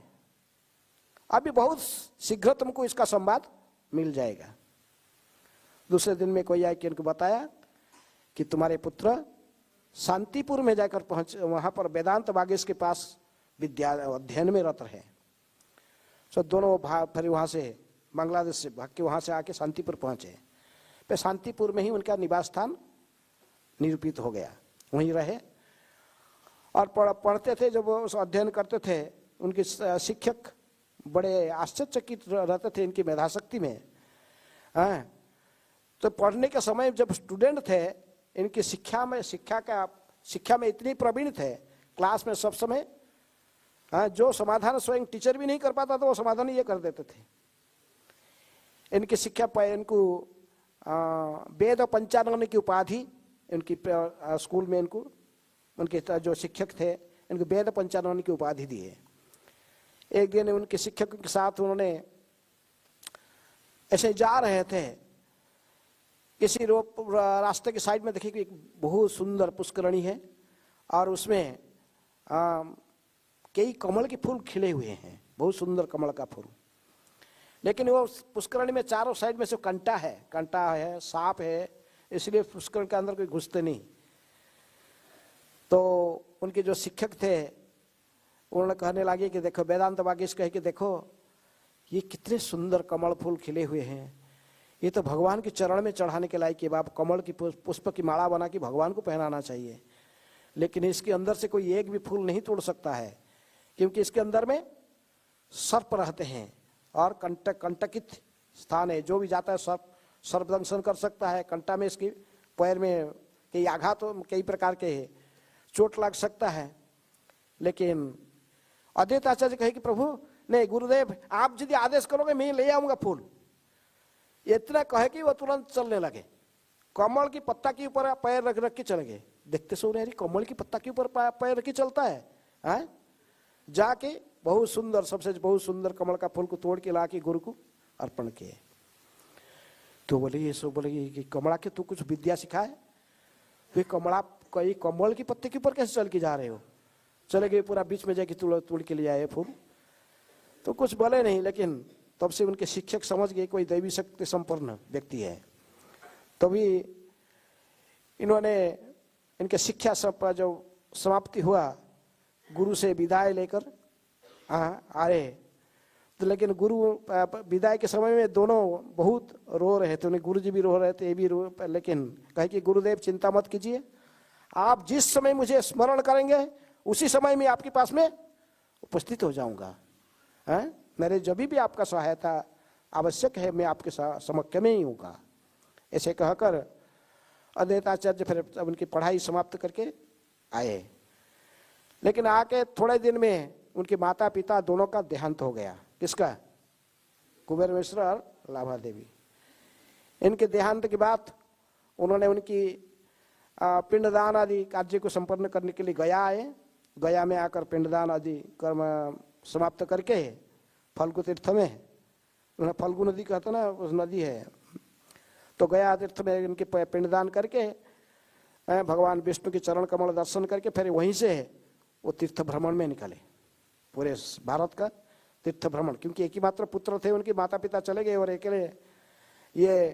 A: अभी बहुत शीघ्र तुमको इसका संवाद मिल जाएगा। दूसरे दिन में कोई आके उनको बताया कि तुम्हारे पुत्र शांतिपुर में जाकर पहुंचे, वहां पर वेदांत बागेश के पास विद्या अध्ययन में रत रहे। सो दोनों फिर वहां से बांग्लादेश से भाग के वहां से आके शांतिपुर पहुंचे। फिर शांतिपुर में ही उनका निवास स्थान निरूपित हो गया, वहीं रहे और पढ़ते थे। जब वो अध्ययन करते थे उनके शिक्षक बड़े आश्चर्यचकित रहते थे इनकी मेधाशक्ति में। तो पढ़ने के समय जब स्टूडेंट थे इनकी शिक्षा में इतनी प्रवीण थे, क्लास में सब समय जो समाधान स्वयं टीचर भी नहीं कर पाता तो वो समाधान ये कर देते थे। इनकी शिक्षा पर इनको वेद पंचानन की उपाधि इनकी स्कूल में इनको उनके जो शिक्षक थे इनको वेद पंचानन की उपाधि दिए। एक दिन उनके शिक्षक के साथ उन्होंने ऐसे जा रहे थे, किसी रास्ते के साइड में देखिए कि एक बहुत सुंदर पुष्करणी है और उसमें कई कमल के फूल खिले हुए हैं, बहुत सुंदर कमल का फूल। लेकिन वो पुष्करणी में चारों साइड में से कंटा है, सांप है, इसलिए पुष्करण के अंदर कोई घुसते नहीं। तो उनके जो शिक्षक थे उन्होंने कहने लगे कि देखो, वेदांत बागीश कहे कि देखो ये कितने सुंदर कमल फूल खिले हुए हैं, ये तो भगवान के चरण में चढ़ाने के लायक है। आप कमल की पुष्प की माला बना के भगवान को पहनाना चाहिए, लेकिन इसके अंदर से कोई एक भी फूल नहीं तोड़ सकता है, क्योंकि इसके अंदर में सर्प रहते हैं और कंटकित स्थान है। जो भी जाता है सर्प दंशन कर सकता है। कंटा में इसकी पैर में कई आघात कई प्रकार के चोट लग सकता है। लेकिन अद्वैत आचार्य कहे कि प्रभु नहीं, गुरुदेव आप यदि आदेश करोगे मैं ले आऊंगा फूल। इतना कहे कि वो तुरंत चलने लगे, कमल की पत्ता के ऊपर पैर रख रख के चले गए। देखते सो रहे कमल की पत्ता के ऊपर पैर रख के चलता है। जाके बहुत सुंदर, सबसे बहुत सुंदर कमल का फूल को तोड़ के ला के गुरु को अर्पण किए। तो बोले ये सो बोले कि कमला के तू कुछ विद्या सिखाए, वे कई कमल की पत्ते के ऊपर कैसे चल के जा रहे हो? चले गए, पूरा बीच में जाके तोड़ के ले आए फूल। तो कुछ बोले नहीं, लेकिन तब से उनके शिक्षक समझ गए कोई दैवी शक्ति संपन्न व्यक्ति है। तभी इन्होंने इनके शिक्षा सब जो समाप्ति हुआ, गुरु से विदाई लेकर आए। तो लेकिन गुरु विदाई के समय में दोनों बहुत रो रहे थे, उन्हें गुरु जी भी रो रहे थे, ये भी रो। लेकिन कहे कि गुरुदेव चिंता मत कीजिए, आप जिस समय मुझे स्मरण करेंगे उसी समय मैं आपके पास में उपस्थित हो जाऊंगा। मेरे जब भी आपका सहायता आवश्यक है मैं आपके समक्ष में ही होगा। ऐसे कहकर अद्वैताचार्य फिर उनकी पढ़ाई समाप्त करके आए। लेकिन आके थोड़े दिन में उनके माता पिता दोनों का देहांत हो गया। किसका? कुबेर मिश्र और लाभा देवी। इनके देहांत के बाद उन्होंने उनकी पिंडदान आदि कार्य को संपन्न करने के लिए गया आए। गया में आकर पिंडदान आदि कर्म समाप्त करके फल्गु तीर्थ में, उन्हें फल्गु नदी कहते ना, उस नदी है, तो गया तीर्थ में इनके पिंडदान करके भगवान विष्णु के चरण कमल दर्शन करके फिर वहीं से वो तीर्थ भ्रमण में निकले, पूरे भारत का तीर्थ भ्रमण। क्योंकि एक ही मात्र पुत्र थे, उनके माता पिता चले गए और अकेले ये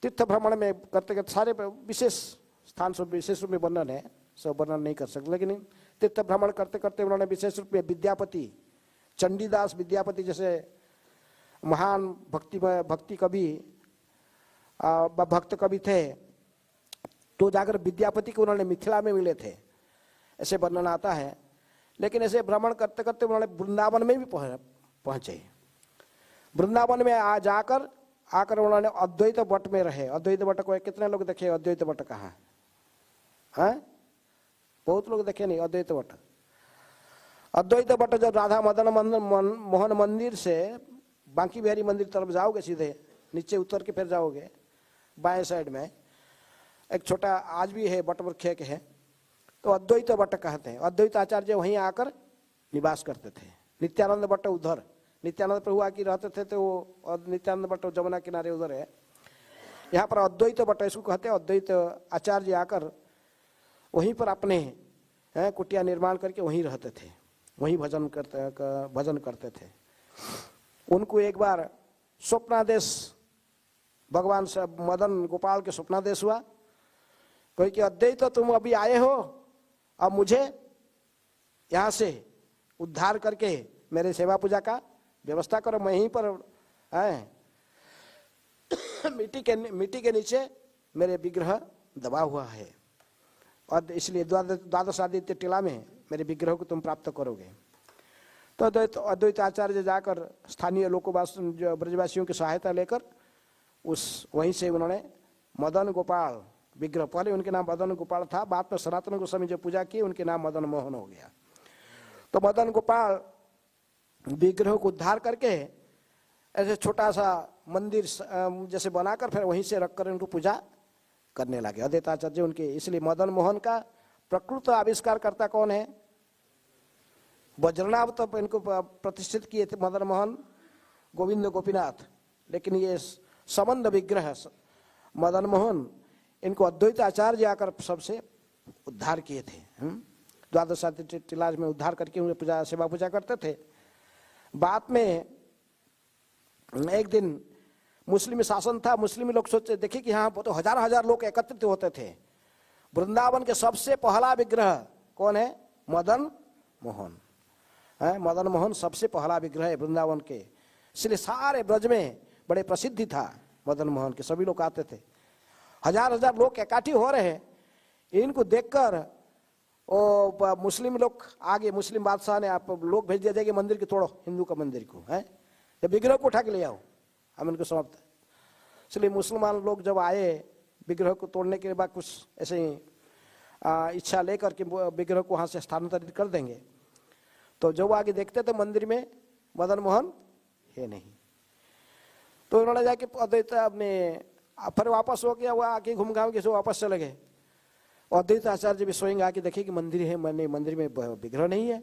A: तीर्थ भ्रमण में करते करते सारे विशेष स्थान सब विशेष रूप में वर्णन है, सब वर्णन नहीं कर सकते। लेकिन तीर्थ भ्रमण करते करते उन्होंने विशेष रूप में विद्यापति, चंडीदास विद्यापति जैसे महान भक्ति कवि भक्त कवि थे, तो जाकर विद्यापति को उन्होंने मिथिला में मिले थे, ऐसे वर्णन आता है। लेकिन ऐसे भ्रमण करते करते उन्होंने वृंदावन में भी पहुंचे। वृंदावन में आ जाकर आकर उन्होंने अद्वैत वट में रहे। अद्वैत वट को कितने लोग देखे? अद्वैत वट कहाँ है? बहुत लोग देखे नहीं अद्वैत वट। अद्वैत वट जब राधा मदन मोहन मंदिर से बांकी बिहारी मंदिर तरफ जाओगे, सीधे नीचे उतर के फिर जाओगे, बाएं साइड में एक छोटा आज भी है वट वृक्ष के है, तो अद्वैत वट कहते हैं। अद्वैत आचार्य वहीं आकर निवास करते थे। नित्यानंद वट उधर, नित्यानंद प्रभु आके रहते थे, तो वो नित्यानंद वट जमुना किनारे उधर है। यहाँ पर अद्वैत वट इसको कहते हैं। अद्वैत आचार्य आकर वहीं पर अपने कुटिया निर्माण करके वहीं रहते थे, वहीं भजन करते थे। उनको एक बार स्वप्नादेश भगवान से मदन गोपाल के स्वप्नादेश हुआ, कोई कि अद्वैत तो तुम अभी आए हो, अब मुझे यहाँ से उद्धार करके मेरे सेवा पूजा का व्यवस्था करो। मैं यहीं पर मिट्टी के नीचे मेरे विग्रह दबा हुआ है, और इसलिए द्वादश आदित्य टीला में मेरे विग्रह को तुम प्राप्त करोगे। तो अद्वैत आचार्य जाकर स्थानीय लोकवास ब्रजवासियों की सहायता लेकर वहीं से उन्होंने मदन गोपाल विग्रह, पहले उनके नाम मदन गोपाल था, बाद में सनातन गोस्वामी जो पूजा की उनके नाम मदन मोहन हो गया। तो मदन गोपाल विग्रह को उद्धार करके ऐसे छोटा सा मंदिर जैसे बनाकर फिर वहीं से रखकर उनको पूजा करने लगे अद्वैत आचार्य उनके। इसलिए मदन मोहन का प्रकृत आविष्कार करता कौन है? वज्रनाभ तब इनको प्रतिष्ठित किए थे मदन मोहन गोविंद गोपीनाथ, लेकिन ये संबंध विग्रह मदन मोहन इनको अद्वैत आचार्य आकर सबसे उद्धार किए थे। द्वादश आदित्य टीला में उद्धार करके उन्हें पूजा सेवा पूजा करते थे। बाद में एक दिन मुस्लिम शासन था, मुस्लिम लोग सोचे देखे कि यहाँ तो हजार हजार लोग एकत्रित होते थे। वृंदावन के सबसे पहला विग्रह कौन है? मदन मोहन है। मदन मोहन सबसे पहला विग्रह है वृंदावन के, इसलिए सारे ब्रज में बड़े प्रसिद्धि था मदन मोहन के। सभी लोग आते थे, हजार हजार लोग इकट्ठे हो रहे हैं। इनको देखकर वो मुस्लिम लोग आगे, मुस्लिम बादशाह ने आप लोग भेज दिया जाए कि मंदिर की तोड़ो, हिंदू का मंदिर को है, जब विग्रह को उठा के ले आओ, हम इनको समाप्त। इसलिए मुसलमान लोग जब आए विग्रह को तोड़ने के बाद कुछ ऐसे ही इच्छा लेकर के विग्रह को वहाँ से स्थानांतरित कर देंगे, तो जब आगे देखते तो मंदिर में मदन मोहन है नहीं। तो उन्होंने जाके अद्वैत अपने फिर वापस हो गया, वह आके घूम घाम के सो वापस चले गए। अद्वैत आचार्य भी स्वयं आके देखे कि मंदिर है, मैंने मंदिर में विग्रह नहीं है।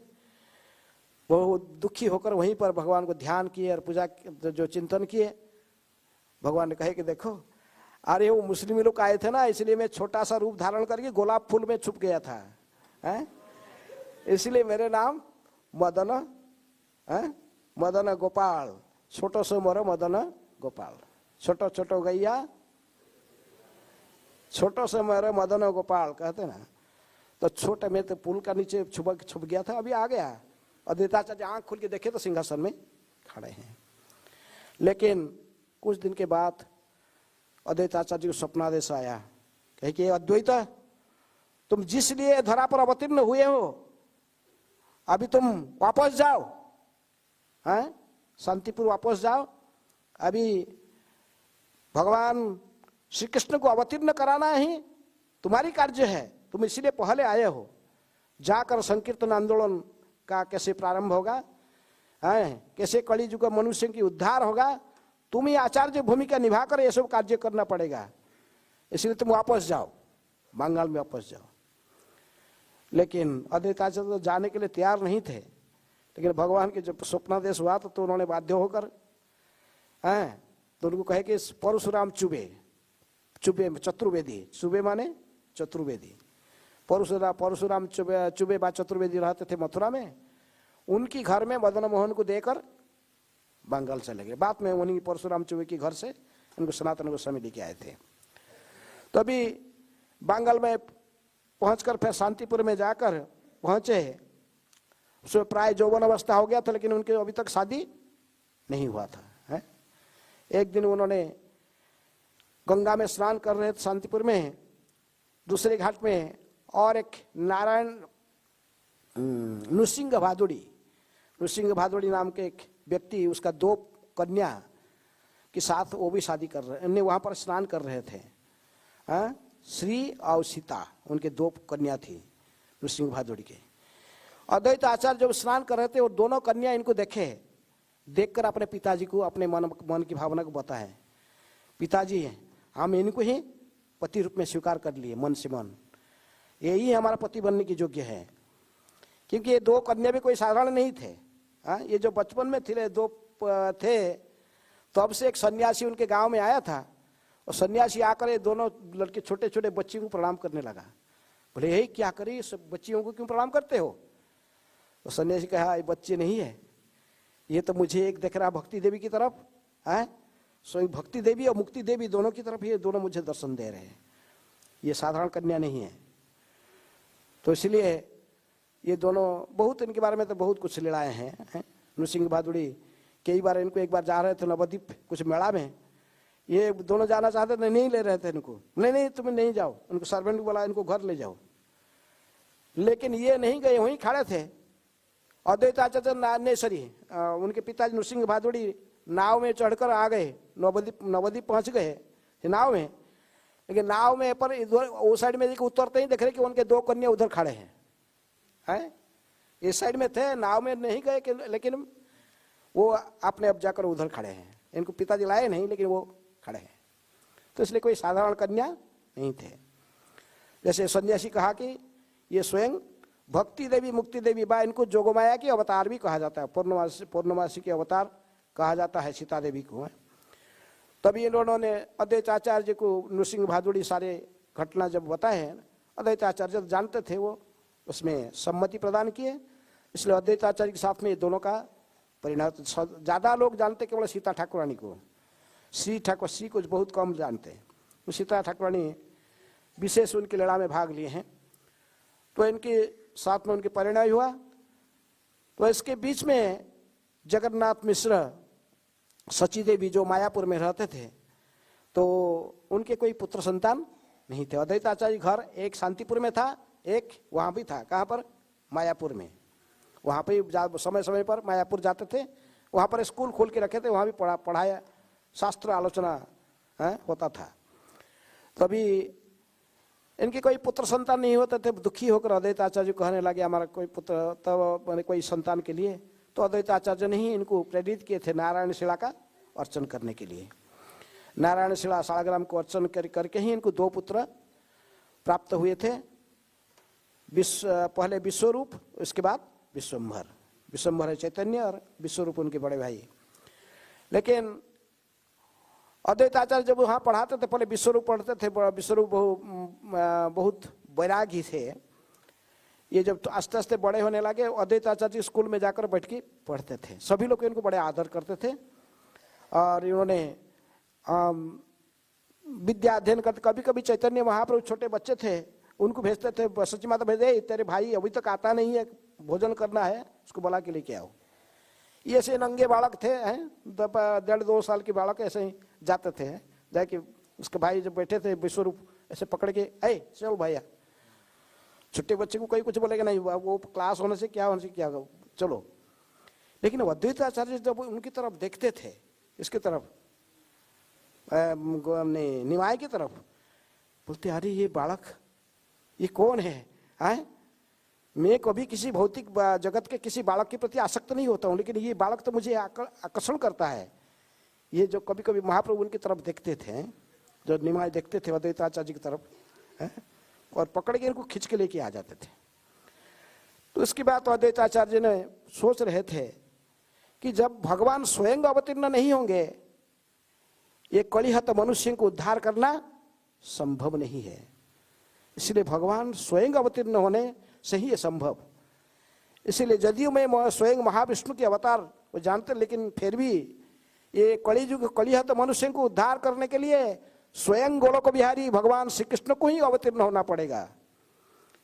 A: वो दुखी होकर वहीं पर भगवान को ध्यान किए और पूजा जो चिंतन किए। भगवान ने कहे कि देखो, अरे वो मुस्लिम लोग आए थे ना, इसलिए मैं छोटा सा रूप धारण करके गोलाब फूल में छुप गया था, है? इसलिए मेरे नाम मदन है, मदन गोपाल, छोटो सो मोरो मदन गोपाल। छोटो छोटो गैया छोटो से मेरे मदन गोपाल कहते ना। तो छोटे में तो पुल का नीचे छुप गया था, अभी आ गया। अद्वैताचार्य आंख खुल के देखे तो सिंहासन में खड़े हैं। लेकिन कुछ दिन के बाद अद्वैताचार्य को स्वप्नादेश आया, कहे कि अद्वैत, तुम जिस लिए धरा पर अवतीर्ण हुए हो, अभी तुम वापस जाओ, हैं? शांतिपुर वापस जाओ। अभी भगवान श्री कृष्ण को अवतीर्ण कराना ही तुम्हारी कार्य है, तुम इसीलिए पहले आए हो। जाकर संकीर्तन आंदोलन का कैसे प्रारंभ होगा, कैसे कली युग मनुष्य की उद्धार होगा, तुम ही आचार्य भूमिका निभाकर ये सब कार्य करना पड़ेगा, इसलिए तुम वापस जाओ, बंगाल में वापस जाओ। लेकिन अद्वैताचार्य तो जाने के लिए तैयार नहीं थे। लेकिन भगवान के जब स्वप्नादेश हुआ तो उन्होंने बाध्य होकर तो उनको कहे कि परशुराम चुबे चतुर्वेदी, चुबे माने चतुर्वेदी, परशुराम चुबे बा चतुर्वेदी रहते थे मथुरा में, उनकी घर में मदन मोहन को देकर बंगाल चले गए। बाद में उन्हीं परशुराम चुबे के घर से इनको सनातन गोस्वामी लेके आए थे। तो अभी बंगाल में पहुंचकर फिर शांतिपुर में जाकर पहुंचे, उसमें प्राय यौवन अवस्था हो गया था, लेकिन उनके अभी तक शादी नहीं हुआ था, है? एक दिन उन्होंने गंगा में स्नान कर रहे थे शांतिपुर में, दूसरे घाट में और एक नारायण नृसिंह भादुड़ी नाम के एक व्यक्ति, उसका 2 कन्या के साथ वो भी शादी कर रहे, वहाँ पर स्नान कर रहे थे। श्री और सीता उनके 2 कन्या थी नृसिंह भादुड़ी के। अद्वैत आचार्य जब स्नान कर रहे थे, वो दोनों कन्या इनको देखकर अपने पिताजी को अपने मन की भावना को बताए, पिताजी हम इनको ही पति रूप में स्वीकार कर लिए मन से मन, यही हमारा पति बनने की योग्य है। क्योंकि ये 2 कन्या भी कोई साधारण नहीं थे। ये जो बचपन में थे 2 थे, तब से एक सन्यासी उनके गांव में आया था, और सन्यासी आकर ये दोनों लड़के छोटे छोटे बच्चियों को प्रणाम करने लगा। बोले यही क्या करी, सब बच्चियों को क्यों प्रणाम करते हो? तो सन्यासी कहा ये बच्चे नहीं है, ये तो मुझे एक देख रहा भक्ति देवी की तरफ है, स्वयं भक्ति देवी और मुक्ति देवी दोनों की तरफ ये दोनों मुझे दर्शन दे रहे हैं, ये साधारण कन्या नहीं है। तो इसलिए ये दोनों बहुत, इनके बारे में तो बहुत कुछ लड़ाए हैं। नृसिंह भादुड़ी कई बार इनको, एक बार जा रहे थे नवद्वीप कुछ मेला में, ये दोनों जाना चाहते थे, नहीं ले रहे थे इनको, नहीं तुम्हें नहीं जाओ, उनको सर्वेंट को बोला इनको घर ले जाओ, लेकिन ये नहीं गए, वहीं खड़े थे। अद्वैत आचार्य उनके पिताजी नृसिंह भादुड़ी नाव में चढ़कर आ गए, नवद्वीप पहुंच गए नाव में, लेकिन नाव में पर इधर उस साइड में उतरते ही देख रहे कि उनके 2 कन्या उधर खड़े हैं। इस साइड में थे, नाव में नहीं गए, लेकिन वो आपने अब जाकर उधर खड़े हैं, इनको पिताजी लाए नहीं लेकिन वो खड़े हैं। तो इसलिए कोई साधारण कन्या नहीं थे। जैसे सन्यासी कहा कि ये स्वयं भक्ति देवी मुक्ति देवी बा, इनको जोगमाया की अवतार भी कहा जाता है, पूर्णमासी के अवतार कहा जाता है सीता देवी को। तभी इन्होंने अद्वैत आचार्य को नृसिंह भादुड़ी सारे घटना जब बताए, अद्वैत आचार्य जानते थे, वो उसमें सम्मति प्रदान किए। इसलिए अद्वैत आचार्य के साथ में ये दोनों का परिणाम, ज़्यादा लोग जानते केवल सीता ठाकुरानी को, श्री को बहुत कम जानते। तो सीता ठाकुरानी विशेष उनकी लड़ाई में भाग लिए हैं, तो इनके साथ में उनके परिणय हुआ। तो इसके बीच में जगन्नाथ मिश्र सची देवी जो मायापुर में रहते थे, तो उनके कोई पुत्र संतान नहीं थे। अद्वैत आचार्य घर एक शांतिपुर में था, एक वहाँ भी था, कहाँ पर, मायापुर में। वहाँ पे समय समय पर मायापुर जाते थे, वहाँ पर स्कूल खोल के रखे थे, वहाँ भी पढ़ाया, शास्त्र आलोचना होता था। तभी इनके कोई पुत्र संतान नहीं होते थे, दुखी होकर अद्वैत आचार्य कहने लगे हमारा कोई पुत्र, तब मैंने कोई संतान के लिए, तो अद्वैत आचार्य ने ही इनको प्रेरित किए थे नारायण शिला का अर्चन करने के लिए। नारायण शिला शालग्राम को अर्चन करके ही इनको 2 पुत्र प्राप्त हुए थे, पहले विश्वरूप, उसके बाद विश्वम्भर। विश्वम्भर है चैतन्य और विश्वरूप उनके बड़े भाई। लेकिन अद्वैत आचार्य जब वहाँ पढ़ाते थे, पहले विश्वरूप पढ़ते थे, विश्वरूप बहुत वैरागी थे। ये जब आस्ते आस्ते बड़े होने लगे, अद्वैत आचार्य स्कूल में जाकर बैठ के पढ़ते थे, सभी लोग इनको बड़े आदर करते थे। और इन्होंने विद्या अध्ययन करते, कभी कभी चैतन्य महाप्रभु छोटे बच्चे थे उनको भेजते थे, सची माता भेजे, तेरे भाई अभी तक आता नहीं है, भोजन करना है, उसको बुला के लेके आओ। ये ऐसे नंगे बालक थे, 1.5-2 साल के बालक ऐसे ही जाते थे, जाके उसके भाई जब बैठे थे विश्वरूप ऐसे पकड़ के, चल भैया, छोटे बच्चे को कोई कुछ बोलेगा नहीं, वो क्लास होने से क्या चलो। लेकिन अद्वैत आचार्य जब उनकी तरफ देखते थे, इसकी तरफ निमाय की तरफ, बोलते अरे ये बालक ये कौन है? मैं कभी किसी भौतिक जगत के किसी बालक के प्रति आसक्त नहीं होता हूँ, लेकिन ये बालक तो मुझे आकर्षण करता है। ये जो कभी कभी महाप्रभु उनकी तरफ देखते थे, जो निमाय देखते थे अद्वैत आचार्य की तरफ, और पकड़ के इनको खींच के लेके आ जाते थे। तो इसके बाद तो अद्वैत आचार्य ने सोच रहे थे कि जब भगवान स्वयं अवतीर्ण नहीं होंगे, ये कलिहत मनुष्य को उद्धार करना संभव नहीं है। इसलिए भगवान स्वयं अवतीर्ण होने से ही ये संभव। इसलिए यदियो मैं स्वयं महाविष्णु के अवतार वो जानते, लेकिन फिर भी ये कलियुग कलिहत मनुष्य को उद्धार करने के लिए स्वयं गोलोक बिहारी भगवान श्री कृष्ण को ही अवतीर्ण होना पड़ेगा।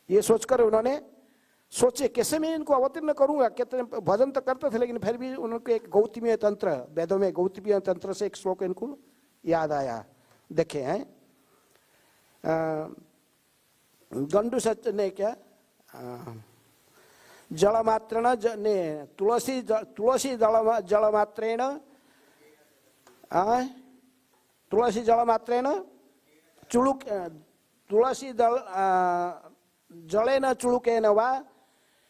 A: ये सोचकर उन्होंने सोचे कैसे मैं इनको अवतीर्ण करूंगा। कहते भजन तो करते थे, लेकिन फिर भी उनको एक गौतमीय तंत्र, वेदों में गौतमीय तंत्र से एक श्लोक इनको याद आया। देखे हैं गंडू सच ने क्या, जलमात्रेण तुलसी जलमात्रेण तुलसी जल मात्रेन चुलुक तुलसी जलेन चुलुकेन वा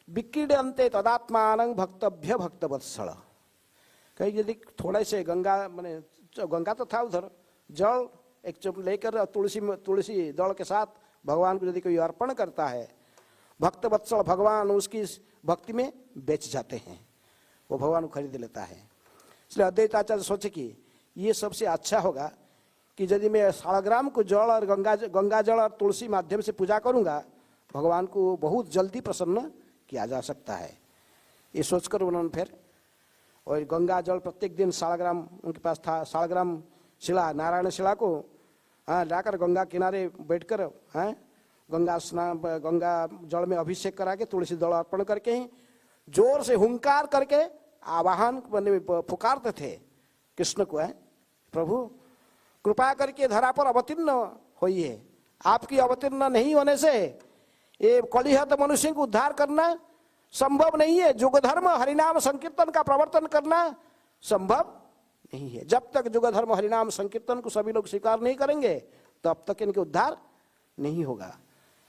A: विक्रीडन्ते तदात्मानं भक्तभ्य भक्तवत्सल। कहीं यदि थोड़े से गंगा माने गंगा तो था उधर, जल एक चुप लेकर तुलसी दल के साथ भगवान को यदि कोई अर्पण करता है, भक्तवत्सल भगवान उसकी भक्ति में बेच जाते हैं, वो भगवान को खरीद लेता है। इसलिए अद्वैताचार्य सोचे कि ये सबसे अच्छा होगा कि यदि मैं शालग्राम को जल और गंगा जल और तुलसी माध्यम से पूजा करूंगा, भगवान को बहुत जल्दी प्रसन्न किया जा सकता है। ये सोचकर उन्होंने फिर और गंगा जल प्रत्येक दिन शालग्राम उनके पास था, शालग्राम शिला नारायण शिला को लाकर गंगा किनारे बैठकर गंगा जल में अभिषेक करा के तुलसी दल अर्पण करके ही जोर से हुंकार करके आवाहन पुकारते थे कृष्ण को, प्रभु कृपा करके धरा पर अवतीर्ण होइए। आपकी अवतीर्ण नहीं होने से ये कलिहत मनुष्य को उद्धार करना संभव नहीं है। युग धर्म हरिनाम संकीर्तन का प्रवर्तन करना संभव नहीं है। जब तक युग धर्म हरिनाम संकीर्तन को सभी लोग स्वीकार नहीं करेंगे तब तक इनके उद्धार नहीं होगा।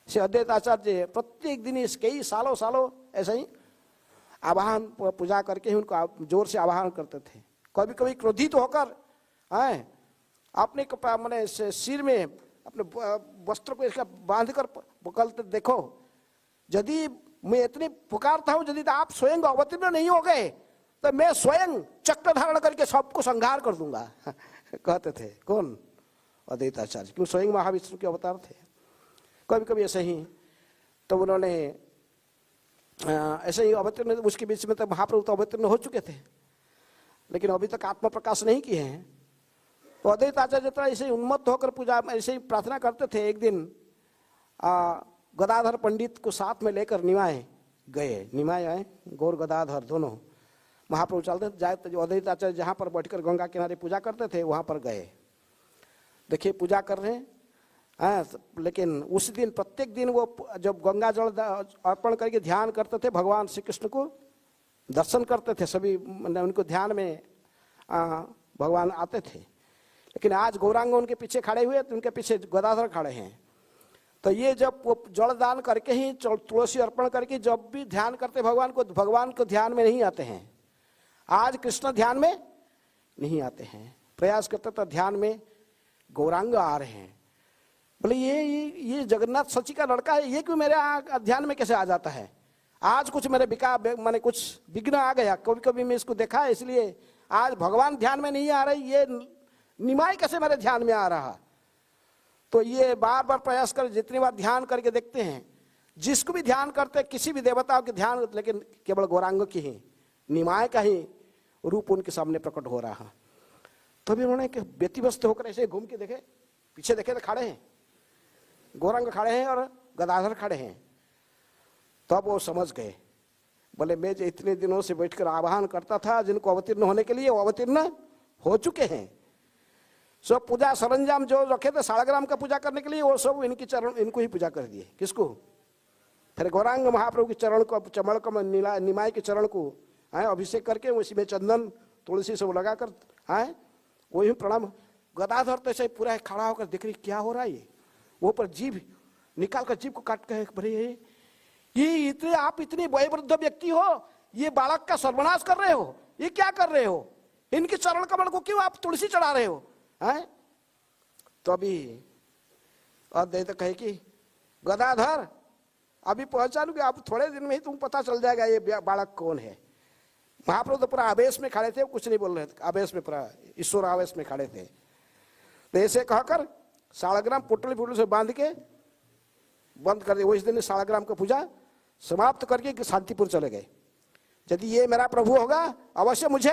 A: श्री अद्वैत आचार्य प्रत्येक दिन इस कई सालों ऐसे ही आवाहन पूजा करके ही उनको जोर से आवाहन करते थे। कभी कभी क्रोधित होकर अपने मैंने सिर में अपने वस्त्र को इसका बांध कर पकड़ते, देखो यदि मैं इतनी पुकारता हूं, यदि आप स्वयं अवतीर्ण नहीं हो गए तो मैं स्वयं चक्र धारण करके सबको संहार कर दूंगा कहते थे। कौन? अद्वैत आचार्य, क्यों स्वयं महाविष्णु के अवतार थे। कभी कभी ऐसे ही तो उन्होंने ऐसे ही अवतीर्ण, उसके बीच में तो महाप्रभु तो अवतीर्ण हो चुके थे लेकिन अभी तक आत्म प्रकाश नहीं किए हैं। तो अद्वैत आचार्य जितना ऐसे ही उन्मत्त होकर पूजा ऐसे ही प्रार्थना करते थे। एक दिन गदाधर पंडित को साथ में लेकर निमाय गए, निमाय आए गौर गदाधर दोनों महाप्रभु चलते जाए तो अद्वैत आचार्य जहाँ पर बैठकर गंगा किनारे पूजा करते थे वहाँ पर गए। देखिए पूजा कर रहे हैं, लेकिन उस दिन प्रत्येक दिन वो जब गंगा जल अर्पण करके ध्यान करते थे, भगवान श्री कृष्ण को दर्शन करते थे, सभी उनको ध्यान में भगवान आते थे। लेकिन आज गौरांग उनके पीछे खड़े हुए तो उनके पीछे गदाधर खड़े हैं। तो ये जब वो जल दान करके ही तुलसी अर्पण करके जब भी ध्यान करते भगवान को ध्यान में नहीं आते हैं। आज कृष्ण ध्यान में नहीं आते हैं, प्रयास करते तो ध्यान में गौरांग आ रहे हैं। बोले ये जगन्नाथ सची का लड़का है, ये क्यों मेरे ध्यान में कैसे आ जाता है? आज कुछ मेरे मैंने कुछ विघ्न आ गया, कभी कभी मैं इसको देखा है इसलिए आज भगवान ध्यान में नहीं आ रही, ये निमाई कैसे मेरे ध्यान में आ रहा। तो ये बार बार प्रयास कर, जितनी बार ध्यान करके देखते हैं, जिसको भी ध्यान करते किसी भी देवताओं के ध्यान, लेकिन केवल गौरांग की ही निमाय का ही रूप उनके सामने प्रकट हो रहा। तभी उन्होंने व्यतिव्यस्त होकर ऐसे घूम के देखे, पीछे देखे तो खड़े हैं गौरांग खड़े हैं और गदाधर खड़े हैं। तब वो समझ गए, बोले मैं जो इतने दिनों से बैठकर आह्वान करता था जिनको अवतीर्ण होने के लिए, वो अवतीर्ण हो चुके हैं। सब पूजा सरंजाम जो रखे थे शालग्राम का पूजा करने के लिए, वो सब इनकी चरण इनको ही पूजा कर दिए। किसको? फिर गौरांग महाप्रभु के चरण को, चमड़ को, निमाय के चरण को अभिषेक करके उसी में चंदन तुलसी सब लगाकर वही प्रणाम। गदाधर तो ऐसे पूरा खड़ा होकर देख रही क्या हो रहा है। ये वो पर जीभ निकाल कर जीभ को काट कर, भरे ये इतने आप इतने वयोवृद्ध व्यक्ति हो, ये बालक का सर्वनाश कर रहे हो, ये क्या कर रहे हो? इनके चरण कमल को क्यों आप तुलसी चढ़ा रहे हो? तो अभी अद्वैत कहे कि गदाधर अभी पहचानोगे, आप थोड़े दिन में ही तुम पता चल जाएगा ये बालक कौन है। महाप्रभु तो पूरा आवेश में खड़े थे, कुछ नहीं बोल रहे थे, आवेश में पूरा ईश्वर आवेश में खड़े थे। तो ऐसे कहकर शालग्राम पुटली से बांध के बंद कर दिया। उस दिन शालग्राम का पूजा समाप्त करके शांतिपुर चले गए। यदि ये मेरा प्रभु होगा अवश्य मुझे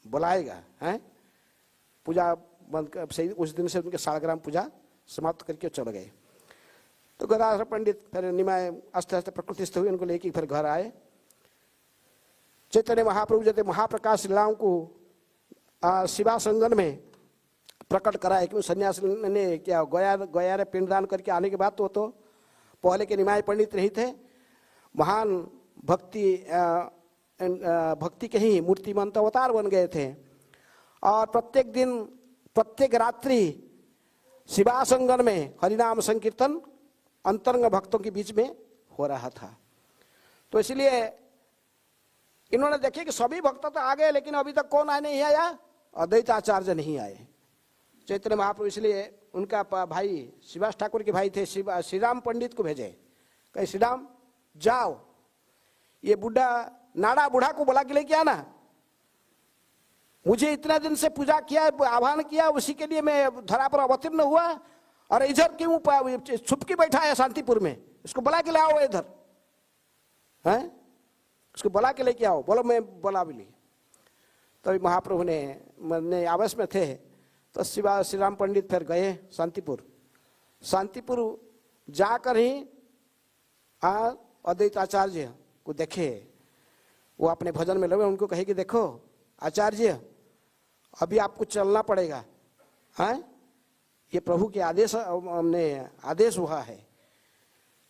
A: बुलाएगा। पूजा बंद कर सही, उस दिन से उनके शालग्राम पूजा समाप्त करके चले गए। तो गदाधर पंडित फिर निमाय आस्ते आस्ते प्रकृतिस्थ हुए, उनको लेके फिर घर आए। चैतन्य महाप्रभु जैसे महाप्रकाश लीलाओं को शिवा संगन में प्रकट कराए। क्यों? सन्यासी ने क्या गया रे पिंडदान करके आने के बाद तो पहले के निमाय पंडित नहीं थे, महान भक्ति के ही मूर्तिमंत अवतार बन गए थे। और प्रत्येक दिन प्रत्येक रात्रि शिवासंगन में हरिनाम संकीर्तन अंतरंग भक्तों के बीच में हो रहा था। तो इसलिए इन्होंने देखे कि सभी भक्त तो आ गए, लेकिन अभी तक कौन आए नहीं आया? अद्वैत आचार्य नहीं आए। चैतन्य महाप्रभु इसलिए उनका भाई शिवास ठाकुर के भाई थे श्री राम पंडित को भेजे, कहे श्री राम जाओ, ये बूढ़ा नाड़ा बूढ़ा को बुला के लेके आना, मुझे इतना दिन से पूजा किया, आह्वान किया, उसी के लिए मैं धरा पर अवतीर्ण हुआ, और इधर क्यों छुप के बैठा है शांतिपुर में, इसको बुला के ले आओ इधर, हैं उसको बुला के लेके आओ। बोलो मैं बुला भी ली। तभी महाप्रभु ने आवेश में थे तो श्री राम पंडित फिर गए शांतिपुर जाकर ही अद्वैत आचार्य को देखे, वो अपने भजन में लगे, उनको कहे कि देखो आचार्य अभी आपको चलना पड़ेगा, हैं ये प्रभु के आदेश, हमने आदेश हुआ है,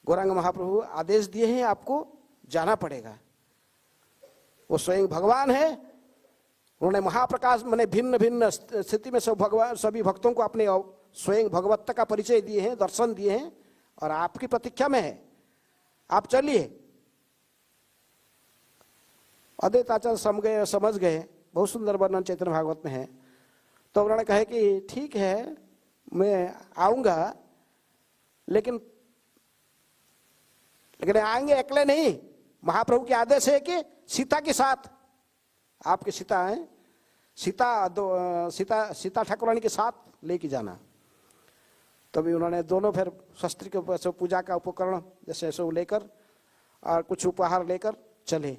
A: गौरांग महाप्रभु आदेश दिए हैं, आपको जाना पड़ेगा। वो स्वयं भगवान है, उन्होंने महाप्रकाश माने भिन्न भिन्न स्थिति में सब भगवान सभी भक्तों को अपने स्वयं भगवत्ता का परिचय दिए हैं, दर्शन दिए हैं, और आपकी प्रतीक्षा में है, आप चलिए। अद्वैत आचार्य समझ गए, बहुत सुंदर वर्णन चैतन्य भागवत में है। तो उन्होंने कहा कि ठीक है मैं आऊंगा, लेकिन आएंगे अकेले नहीं, महाप्रभु के आदेश है कि सीता के साथ, आपकी सीता है, सीता ठाकुरानी के साथ लेके जाना। तभी उन्होंने दोनों फिर शस्त्र के ऊपर पूजा का उपकरण जैसे सब लेकर और कुछ उपहार लेकर चले।